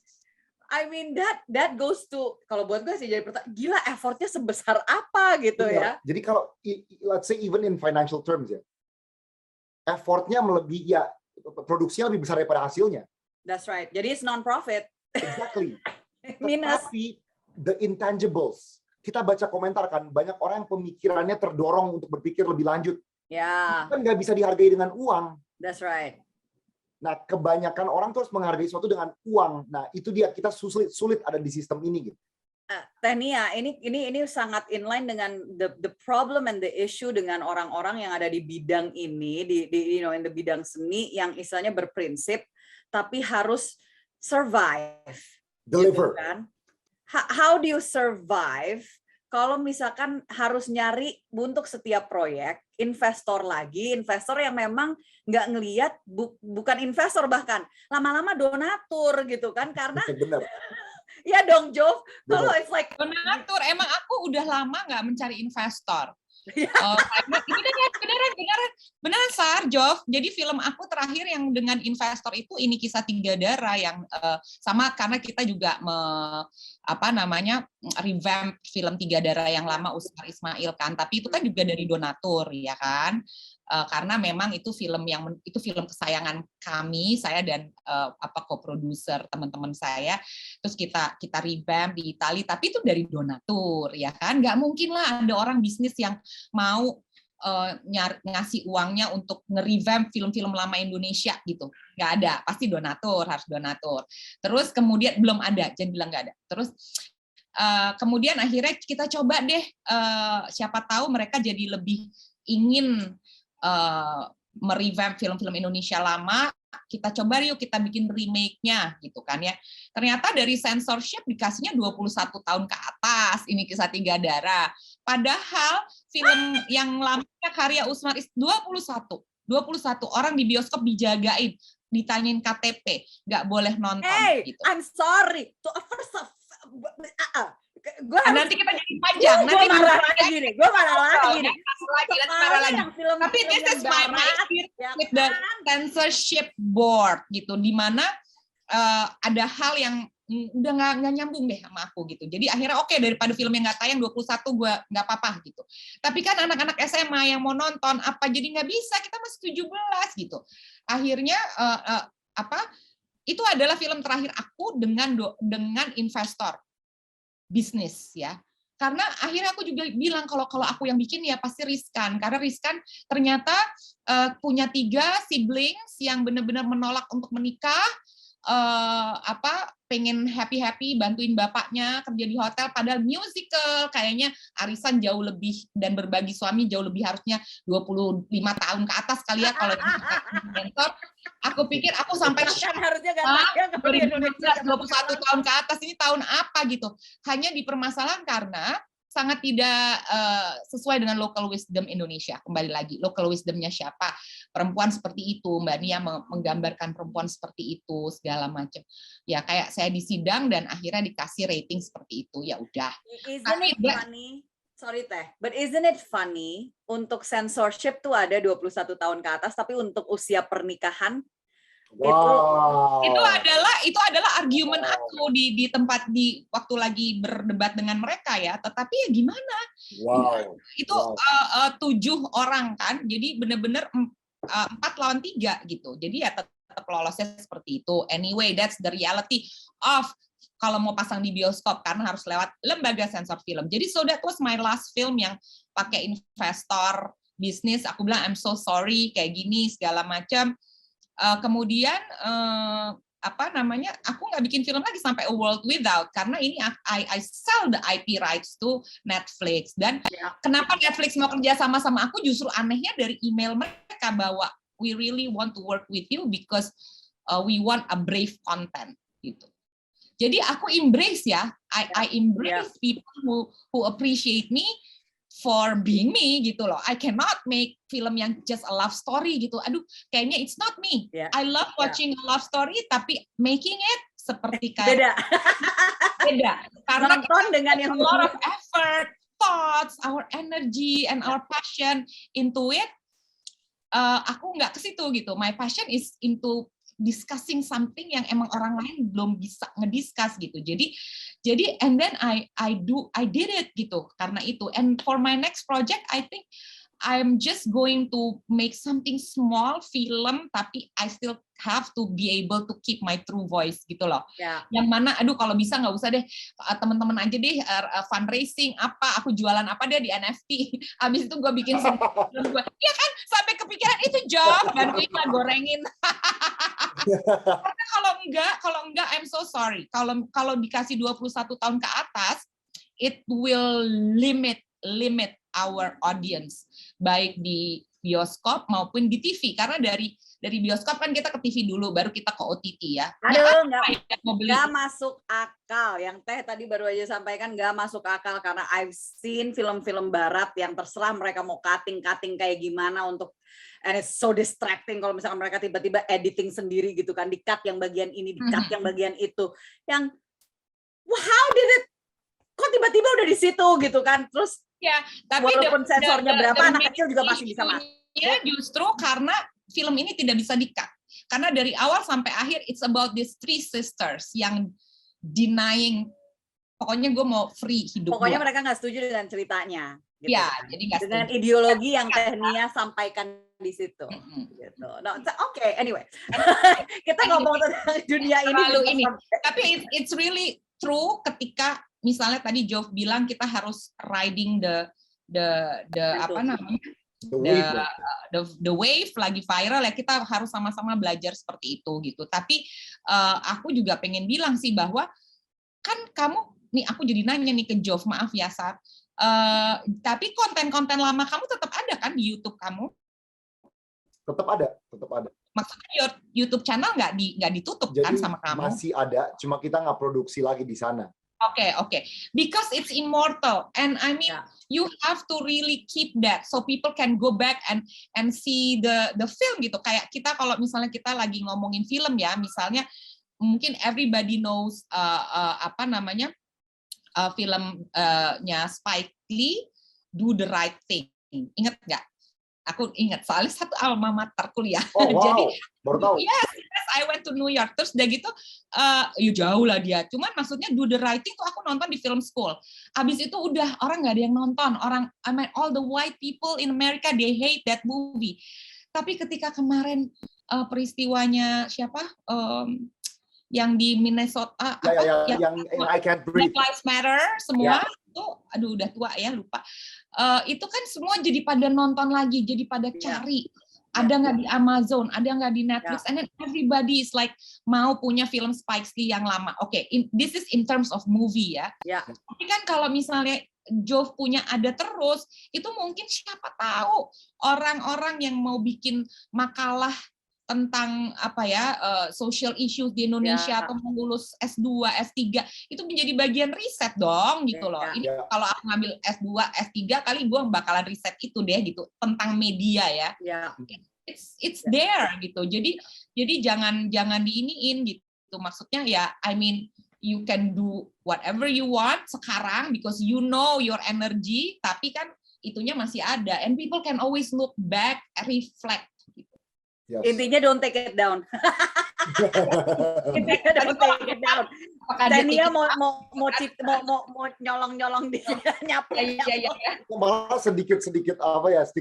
I mean that goes to, kalau buat gue sih jadi gila, effortnya sebesar apa gitu ya. Jadi kalau let's say even in financial terms ya, effortnya melebihi ya, produksinya lebih besar daripada hasilnya. That's right. Jadi it's non-profit. Exactly. Minus. Tapi the intangibles, kita baca komentar kan, banyak orang yang pemikirannya terdorong untuk berpikir lebih lanjut. Ya. Kan nggak bisa dihargai dengan uang. That's right. Nah, kebanyakan orang terus menghargai sesuatu dengan uang. Nah, itu dia, kita sulit ada di sistem ini gitu. Teh Nia, ini sangat inline dengan the problem and the issue dengan orang-orang yang ada di bidang ini, in the bidang seni yang istilahnya berprinsip tapi harus survive. Deliver. Gitu kan? How do you survive kalau misalkan harus nyari untuk setiap proyek investor yang memang nggak ngelihat, bukan investor, bahkan lama-lama donatur gitu kan, karena benar. Ya dong, Jov. Kalau it's like donatur, emang aku udah lama nggak mencari investor. Beneran Sar, Jov. Jadi film aku terakhir yang dengan investor itu Ini Kisah Tiga Darah, yang sama karena kita juga revamp film Tiga Darah yang lama Usmar Ismail kan. Tapi itu kan juga dari donatur ya kan. Karena memang itu film kesayangan kami, saya dan co-producer teman-teman saya. Terus kita revamp di Italia, tapi itu dari donatur ya kan. Nggak mungkin lah ada orang bisnis yang mau ngasih uangnya untuk nge-revamp film-film lama Indonesia gitu. Nggak ada, pasti harus donatur. Terus kemudian belum ada, jangan bilang nggak ada. Terus kemudian akhirnya kita coba deh, siapa tahu mereka jadi lebih ingin merevamp film-film Indonesia lama, kita coba yuk kita bikin remake-nya gitu kan ya. Ternyata dari censorship dikasihnya 21 tahun ke atas Ini Kisah Tiga Darah. Padahal film yang lamanya karya Usmar is 21 orang di bioskop dijagain, ditanyain KTP, nggak boleh nonton. Hey, gitu. I'm sorry. Nanti kita jadi panjang. Gue marah lagi nih. Tapi this is my experience with the censorship board gitu, di mana ada hal yang udah nggak nyambung deh sama aku gitu. Jadi akhirnya oke, daripada film yang nggak tayang 21 gue nggak apa-apa gitu. Tapi kan anak-anak SMA yang mau nonton apa jadi nggak bisa, kita masih 17 gitu. Akhirnya itu adalah film terakhir aku dengan investor bisnis ya. Karena akhirnya aku juga bilang kalau aku yang bikin ya pasti riskan. Karena riskan ternyata punya 3 siblings yang benar-benar menolak untuk menikah, pengen happy bantuin bapaknya kerja di hotel, padahal musical kayaknya arisan jauh lebih dan berbagi suami jauh lebih harusnya 25 tahun ke atas kali ya kalau mentor. Aku pikir aku sampai harusnya 21 tahun ke atas, ini tahun apa gitu. Hanya dipermasalahan karena sangat tidak sesuai dengan local wisdom Indonesia. Kembali lagi, local wisdomnya siapa? Perempuan seperti itu, Mbak Nia menggambarkan perempuan seperti itu, segala macam. Ya kayak saya di sidang dan akhirnya dikasih rating seperti itu, ya udah. Isn't it funny? Sorry Teh, but isn't it funny untuk censorship tuh ada 21 tahun ke atas, tapi untuk usia pernikahan Wow. Itu adalah argumen aku di tempat di waktu lagi berdebat dengan mereka ya. Tetapi ya gimana? Wow. Itu 7 orang kan, jadi benar-benar 4 lawan 3 gitu. Jadi ya tetap lolosnya seperti itu. Anyway, that's the reality of kalau mau pasang di bioskop karena harus lewat lembaga sensor film. Jadi so that was my last film yang pakai investor bisnis. Aku bilang I'm so sorry kayak gini segala macam. Kemudian aku nggak bikin film lagi sampai A World Without karena ini I sell the IP rights to Netflix. Dan kenapa Netflix mau kerja sama aku, justru anehnya dari email mereka bahwa we really want to work with you because we want a brave content gitu. Jadi aku embrace ya, I embrace people who appreciate me for being me gitu loh. I cannot make film yang just a love story gitu. Aduh, kayaknya it's not me. I love watching a love story, tapi making it seperti kayak beda. Karena nonton dengan yang a lot of effort, thoughts, our energy and our passion into it. Aku nggak ke situ gitu. My passion is into discussing something yang emang orang lain belum bisa ngediscuss gitu. Jadi and then I did it gitu karena itu. And for my next project I think I'm just going to make something small film, tapi I still have to be able to keep my true voice gitu loh. Yang mana aduh kalau bisa nggak usah deh, teman-teman aja deh fundraising apa, aku jualan apa deh di NFT. Habis itu gue bikin film gue. Iya kan, sampai kepikiran itu job, bantuin lah gorengin. Karena kalau enggak I'm so sorry. Kalau dikasih 21 tahun ke atas, it will limit our audience, baik di bioskop maupun di TV. Karena dari bioskop kan kita ke TV dulu, baru kita ke OTT ya. Aduh, nggak masuk akal. Yang Teh tadi baru aja sampaikan nggak masuk akal karena I've seen film-film barat yang terserah mereka mau cutting kayak gimana untuk, and it's so distracting kalau misalkan mereka tiba-tiba editing sendiri gitu kan, di-cut yang bagian ini, di-cut yang bagian itu. Yang how did it? Kok tiba-tiba udah di situ gitu kan? Terus ya, tapi walaupun sensornya berapa, anak kecil juga masih bisa masuk. Ya, justru karena film ini tidak bisa di-cut. Karena dari awal sampai akhir it's about these 3 sisters yang denying, pokoknya gue mau free hidup. Pokoknya mereka nggak setuju dengan ceritanya. Gitu. Ya, jadi nggak setuju. Dengan ideologi yang Teh Nia sampaikan di situ. Gitu. No, okay, anyway. Kita ngomong tentang dunia ini. Tapi it's really true ketika misalnya tadi Jov bilang kita harus riding the apa namanya? The wave lagi viral ya, kita harus sama-sama belajar seperti itu gitu. Tapi aku juga pengen bilang sih bahwa kan kamu nih, aku jadi nanya nih ke Jov, maaf ya Sar, tapi konten-konten lama kamu tetap ada kan di YouTube kamu? Tetap ada. Maksudnya YouTube channel nggak ditutup. Jadi, kan sama kamu? Masih ada, cuma kita nggak produksi lagi di sana. Okay. Because it's immortal, and I mean, you have to really keep that so people can go back and see the film gitu. Kayak kita kalau misalnya kita lagi ngomongin film ya, misalnya mungkin everybody knows apa namanya filmnya Spike Lee, Do the Right Thing. Ingat nggak? Aku ingat soalnya satu alma mater kuliah. Oh wow, Jadi baru tahu. yes, I went to New York. Terus udah gitu, ya jauh lah dia. Cuman maksudnya Do the Right Thing tuh aku nonton di film school. Abis itu udah orang nggak ada yang nonton. I mean all the white people in America they hate that movie. Tapi ketika kemarin peristiwanya siapa? Yang di Minnesota, yang I Can't Breathe. Black Lives Matter semua itu, aduh udah tua ya lupa. Itu kan semua jadi pada nonton lagi, jadi pada cari. Ada nggak di Amazon, ada nggak di Netflix, and then everybody is like mau punya film Spike Lee yang lama. Oke, this is in terms of movie ya. Tapi kan kalau misalnya Jove punya ada terus, itu mungkin siapa tahu orang-orang yang mau bikin makalah tentang apa ya social issues di Indonesia atau mau lulus S2, S3 itu menjadi bagian riset dong gitu loh. Ini kalau aku ngambil S2, S3 kali gue bakalan riset itu deh gitu tentang media ya. It's there gitu. Jadi jangan diiniin gitu. Maksudnya ya I mean you can do whatever you want sekarang because you know your energy, tapi kan itunya masih ada and people can always look back, reflect. Yes. Intinya don't take it down. Intinya don't take it down. Tania mau nyolong di nyapu. Malah sedikit sedikit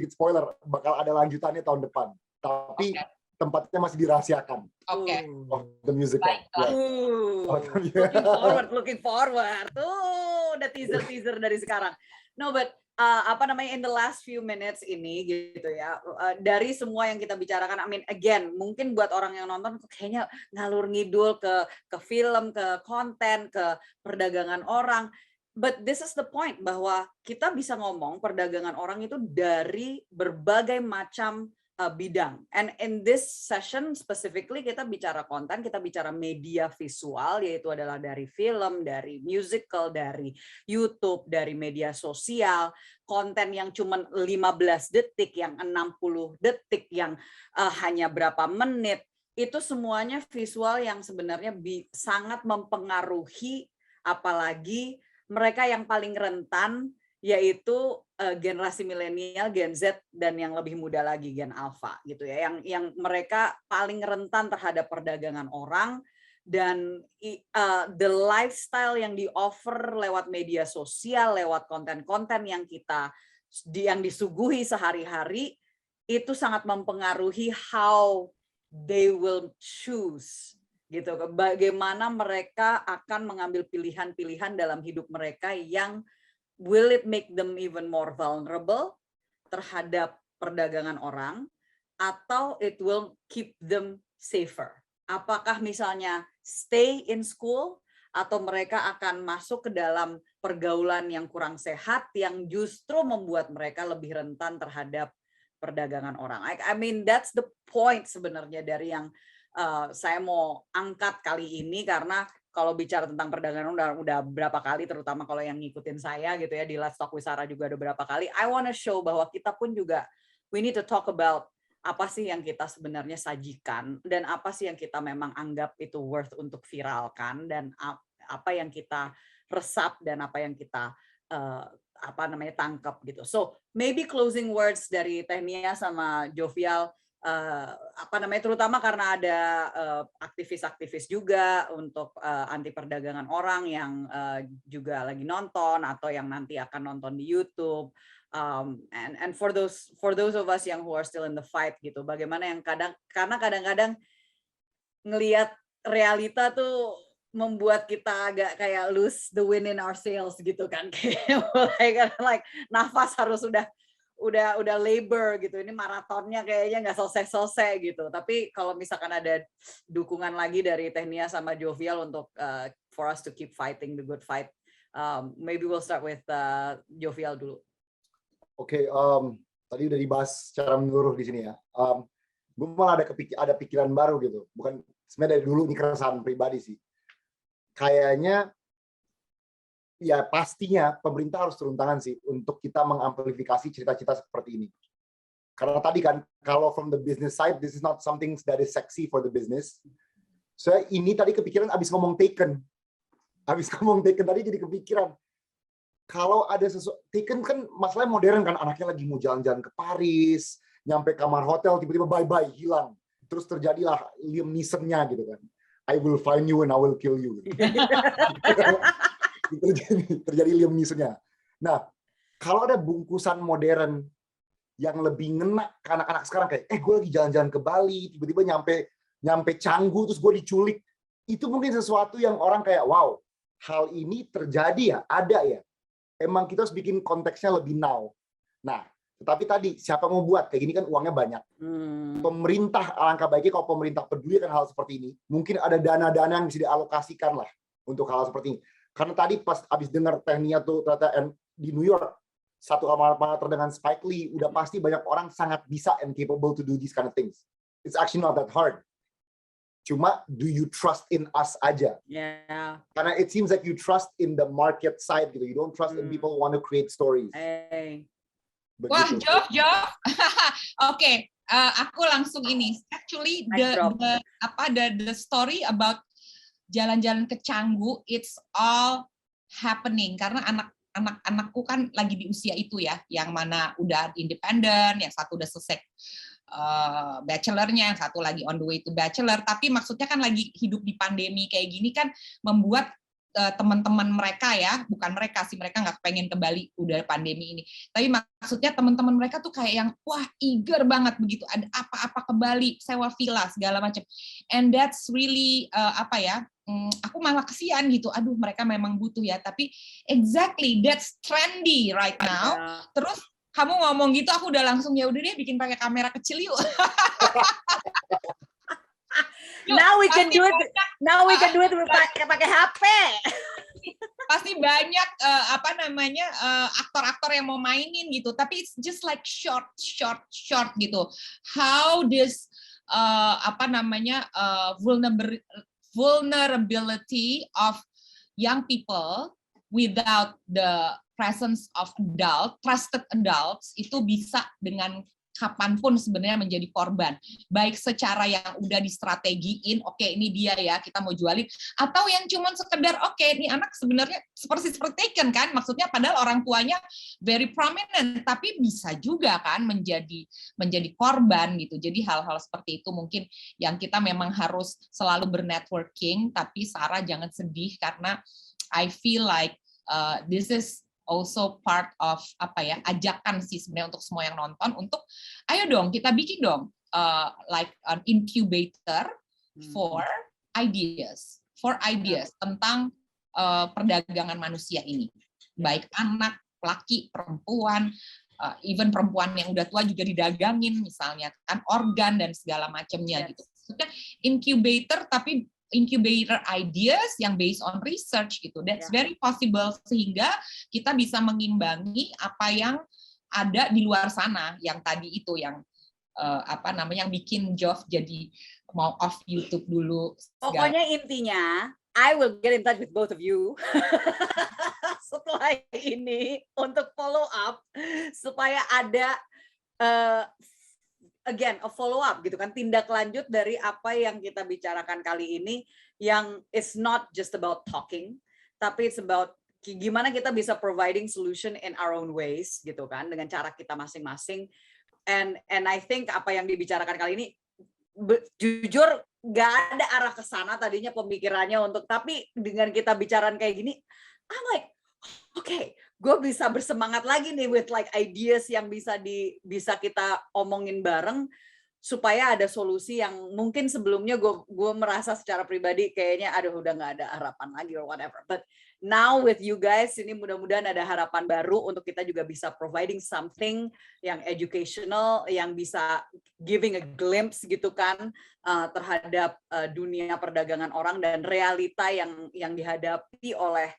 spoiler bakal ada lanjutannya tahun depan. Tapi tempatnya masih dirahasiakan. Of the musical. Looking forward. Udah teaser dari sekarang. No, but in the last few minutes ini gitu ya, dari semua yang kita bicarakan, I mean again, mungkin buat orang yang nonton kayaknya ngalur ngidul ke film, ke konten, ke perdagangan orang, but this is the point bahwa kita bisa ngomong perdagangan orang itu dari berbagai macam bidang. And in this session specifically kita bicara konten, kita bicara media visual, yaitu adalah dari film, dari musical, dari YouTube, dari media sosial, konten yang cuma 15 detik, yang 60 detik, yang hanya berapa menit, itu semuanya visual yang sebenarnya sangat mempengaruhi, apalagi mereka yang paling rentan, yaitu generasi milenial, Gen Z, dan yang lebih muda lagi Gen Alpha gitu ya, yang mereka paling rentan terhadap perdagangan orang, dan the lifestyle yang di-offer lewat media sosial, lewat konten-konten yang disuguhi sehari-hari itu sangat mempengaruhi how they will choose gitu, bagaimana mereka akan mengambil pilihan-pilihan dalam hidup mereka yang will it make them even more vulnerable terhadap perdagangan orang, atau it will keep them safer? Apakah misalnya stay in school, atau mereka akan masuk ke dalam pergaulan yang kurang sehat yang justru membuat mereka lebih rentan terhadap perdagangan orang? I mean that's the point sebenarnya dari yang saya mau angkat kali ini, karena kalau bicara tentang perdagangan udah berapa kali, terutama kalau yang ngikutin saya gitu ya, di Let's Talk with Sarah juga ada berapa kali. I wanna show bahwa kita pun juga we need to talk about apa sih yang kita sebenarnya sajikan, dan apa sih yang kita memang anggap itu worth untuk viralkan, dan apa yang kita resap, dan apa yang kita tangkap gitu. So maybe closing words dari Tania sama Jovial, terutama karena ada aktivis-aktivis juga untuk anti perdagangan orang yang juga lagi nonton atau yang nanti akan nonton di YouTube, and for those of us yang who are still in the fight gitu, bagaimana yang karena kadang-kadang ngelihat realita tuh membuat kita agak kayak lose the wind in our sails gitu kan, kayak mulai like nafas harus udah labor gitu, ini maratonnya kayaknya nggak selesai gitu. Tapi kalau misalkan ada dukungan lagi dari Tania sama Jovial untuk for us to keep fighting the good fight, maybe we'll start with Jovial dulu. Oke, tadi udah dibahas secara menyeluruh di sini ya. Gue malah ada pikiran baru gitu, bukan sebenarnya dari dulu, ini keresahan pribadi sih. Kayaknya ya pastinya pemerintah harus turun tangan sih untuk kita mengamplifikasi cerita-cerita seperti ini. Karena tadi kan, kalau from the business side, this is not something that is sexy for the business. Saya ini tadi kepikiran abis ngomong Taken. Abis ngomong Taken tadi jadi kepikiran. Kalau ada sesuatu, Taken kan masalahnya modern kan, anaknya lagi mau jalan-jalan ke Paris, nyampe kamar hotel, tiba-tiba bye-bye, hilang. Terus terjadilah Liam Neeson-nya gitu kan. I will find you and I will kill you. Gitu. terjadi Liam Neeson-nya. Nah, kalau ada bungkusan modern yang lebih ngena ke anak-anak sekarang kayak, gue lagi jalan-jalan ke Bali, tiba-tiba nyampe Canggu, terus gue diculik. Itu mungkin sesuatu yang orang kayak, wow, hal ini terjadi ya, ada ya. Emang kita harus bikin konteksnya lebih now. Nah, tetapi tadi, siapa mau buat? Kayak gini kan uangnya banyak. Pemerintah, alangkah baiknya kalau pemerintah peduli kan hal seperti ini, mungkin ada dana-dana yang bisa dialokasikan lah untuk hal seperti ini. Karena tadi pas abis dengar tekniknya tuh ternyata di New York, satu amater dengan Spike Lee, udah pasti banyak orang sangat bisa and capable to do these kind of things. It's actually not that hard. Cuma, do you trust in us aja? Yeah. Karena it seems like you trust in the market side gitu. You don't trust in people who want to create stories. Begitu. Wah, Jof. Oke, aku langsung ini. Actually, the story about jalan-jalan ke Canggu, it's all happening karena anak-anakku kan lagi di usia itu ya, yang mana udah independen, yang satu udah selesai bachelornya, yang satu lagi on the way to bachelor, tapi maksudnya kan lagi hidup di pandemi kayak gini kan membuat teman-teman mereka ya, bukan mereka sih, mereka nggak pengen ke Bali udah pandemi ini, tapi maksudnya teman-teman mereka tuh kayak yang wah eager banget begitu ada apa-apa ke Bali, sewa villa segala macam, and that's really aku malah kesian gitu, aduh mereka memang butuh ya, tapi exactly that's trendy right now. Terus kamu ngomong gitu, aku udah langsung ya udah deh bikin pakai kamera kecil yuk. Now we can do it. Now we can do it pakai HP. Pasti banyak aktor-aktor yang mau mainin gitu, tapi it's just like short gitu. How this vulnerability of young people without the presence of trusted adults itu bisa dengan kapanpun sebenarnya menjadi korban, baik secara yang udah distrategiin, oke ini dia ya kita mau jualin, atau yang cuman sekedar oke ini anak sebenarnya seperti Taken kan, maksudnya padahal orang tuanya very prominent, tapi bisa juga kan menjadi korban gitu. Jadi hal-hal seperti itu mungkin yang kita memang harus selalu bernetworking, tapi Sarah jangan sedih karena I feel like this is also part of ajakan sih sebenarnya untuk semua yang nonton untuk ayo dong kita bikin dong like an incubator for ideas tentang perdagangan manusia ini, baik anak, laki, perempuan, even perempuan yang udah tua juga didagangin misalnya kan, organ dan segala macamnya gitu. Maksudnya incubator ideas yang based on research gitu. That's very possible, sehingga kita bisa mengimbangi apa yang ada di luar sana yang tadi itu yang yang bikin Jof jadi mau off YouTube dulu. Pokoknya intinya I will get in touch with both of you setelah ini untuk follow up supaya ada again, a follow up gitu kan, tindak lanjut dari apa yang kita bicarakan kali ini, yang it's not just about talking, tapi it's about gimana kita bisa providing solution in our own ways gitu kan, dengan cara kita masing-masing. And I think apa yang dibicarakan kali ini, jujur nggak ada arah ke sana tadinya pemikirannya untuk, tapi dengan kita bicarakan kayak gini, I'm like, okay, gue bisa bersemangat lagi nih with like ideas yang bisa kita omongin bareng supaya ada solusi yang mungkin sebelumnya gue merasa secara pribadi kayaknya aduh udah nggak ada harapan lagi or whatever. But now with you guys ini mudah-mudahan ada harapan baru untuk kita juga bisa providing something yang educational, yang bisa giving a glimpse gitu kan terhadap dunia perdagangan orang dan realita yang dihadapi oleh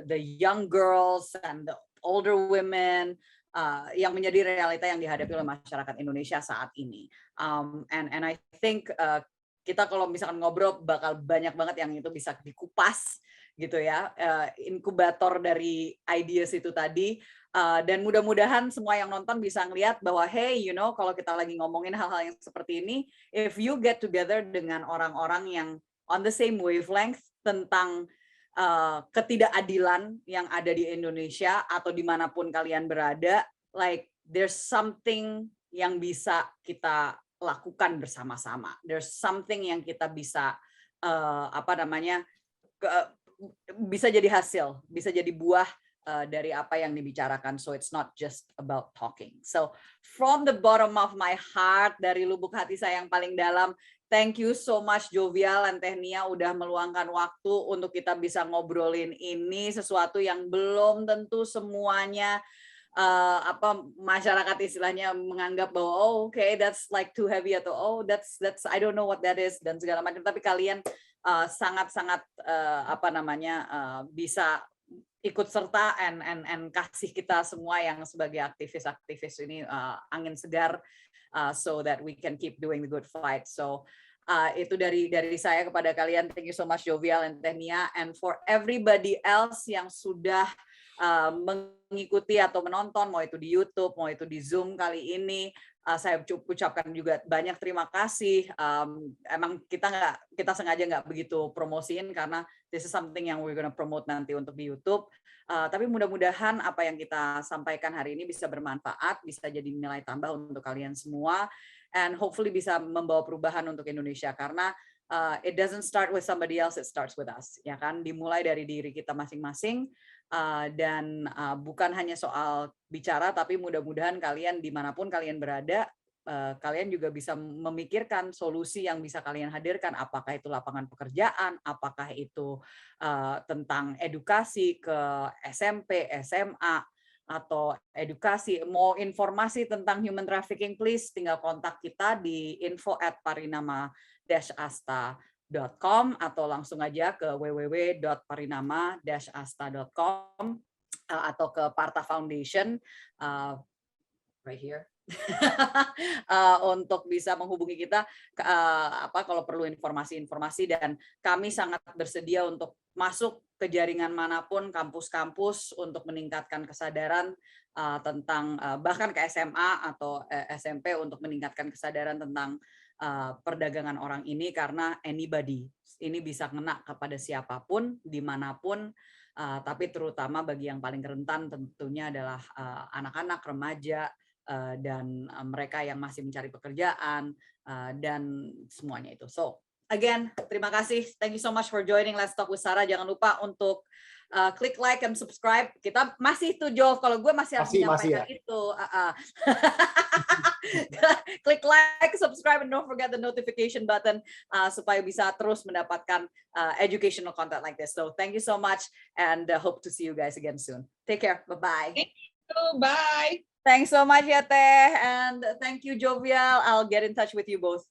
the young girls and the older women yang menjadi realita yang dihadapi oleh masyarakat Indonesia saat ini. And I think kita kalau misalkan ngobrol bakal banyak banget yang itu bisa dikupas gitu ya, inkubator dari ideas itu tadi. Dan mudah-mudahan semua yang nonton bisa ngelihat bahwa hey, kalau kita lagi ngomongin hal-hal yang seperti ini, if you get together dengan orang-orang yang on the same wavelength tentang ketidakadilan yang ada di Indonesia atau dimanapun kalian berada, like there's something yang bisa kita lakukan bersama-sama. There's something yang kita bisa bisa jadi hasil, bisa jadi buah dari apa yang dibicarakan. So it's not just about talking. So from the bottom of my heart, dari lubuk hati saya yang paling dalam, thank you so much Jovial and Tehnia udah meluangkan waktu untuk kita bisa ngobrolin ini, sesuatu yang belum tentu semuanya masyarakat istilahnya menganggap bahwa okay, that's like too heavy, atau that's I don't know what that is dan segala macam, tapi kalian sangat-sangat bisa ikut serta and kasih kita semua yang sebagai aktivis-aktivis ini angin segar, so that we can keep doing the good fight. So itu dari saya kepada kalian. Thank you so much Jovial and Tehnia, and for everybody else yang sudah mengikuti atau menonton, mau itu di YouTube, mau itu di Zoom kali ini, saya ucapkan juga banyak terima kasih. Emang kita sengaja nggak begitu promosiin karena this is something yang we're gonna promote nanti untuk di YouTube. Tapi mudah-mudahan apa yang kita sampaikan hari ini bisa bermanfaat, bisa jadi nilai tambah untuk kalian semua, and hopefully bisa membawa perubahan untuk Indonesia, karena it doesn't start with somebody else, it starts with us, ya kan? Dimulai dari diri kita masing-masing, dan bukan hanya soal bicara, tapi mudah-mudahan kalian dimanapun kalian berada, kalian juga bisa memikirkan solusi yang bisa kalian hadirkan, apakah itu lapangan pekerjaan, apakah itu tentang edukasi ke SMP, SMA, atau edukasi, mau informasi tentang human trafficking, please tinggal kontak kita di info@parinama-asta.com atau langsung aja ke www.parinama-asta.com atau ke Parta Foundation right here untuk bisa menghubungi kita kalau perlu informasi-informasi, dan kami sangat bersedia untuk masuk ke jaringan manapun, kampus-kampus, untuk meningkatkan kesadaran tentang bahkan ke SMA atau SMP untuk meningkatkan kesadaran tentang perdagangan orang ini, karena anybody ini bisa kena kepada siapapun dimanapun, tapi terutama bagi yang paling rentan tentunya adalah anak-anak, remaja, dan mereka yang masih mencari pekerjaan, dan semuanya itu. So again, terima kasih, thank you so much for joining Let's Talk with Sarah. Jangan lupa untuk klik like and subscribe. Kita masih tuh Jov, kalau gue masih harus menyampaikan itu. Klik like, subscribe, and don't forget the notification button supaya bisa terus mendapatkan educational content like this. So thank you so much, and hope to see you guys again soon. Take care, bye-bye. Thank you, bye. Thanks so much ya Teh, and thank you Jovial. I'll get in touch with you both.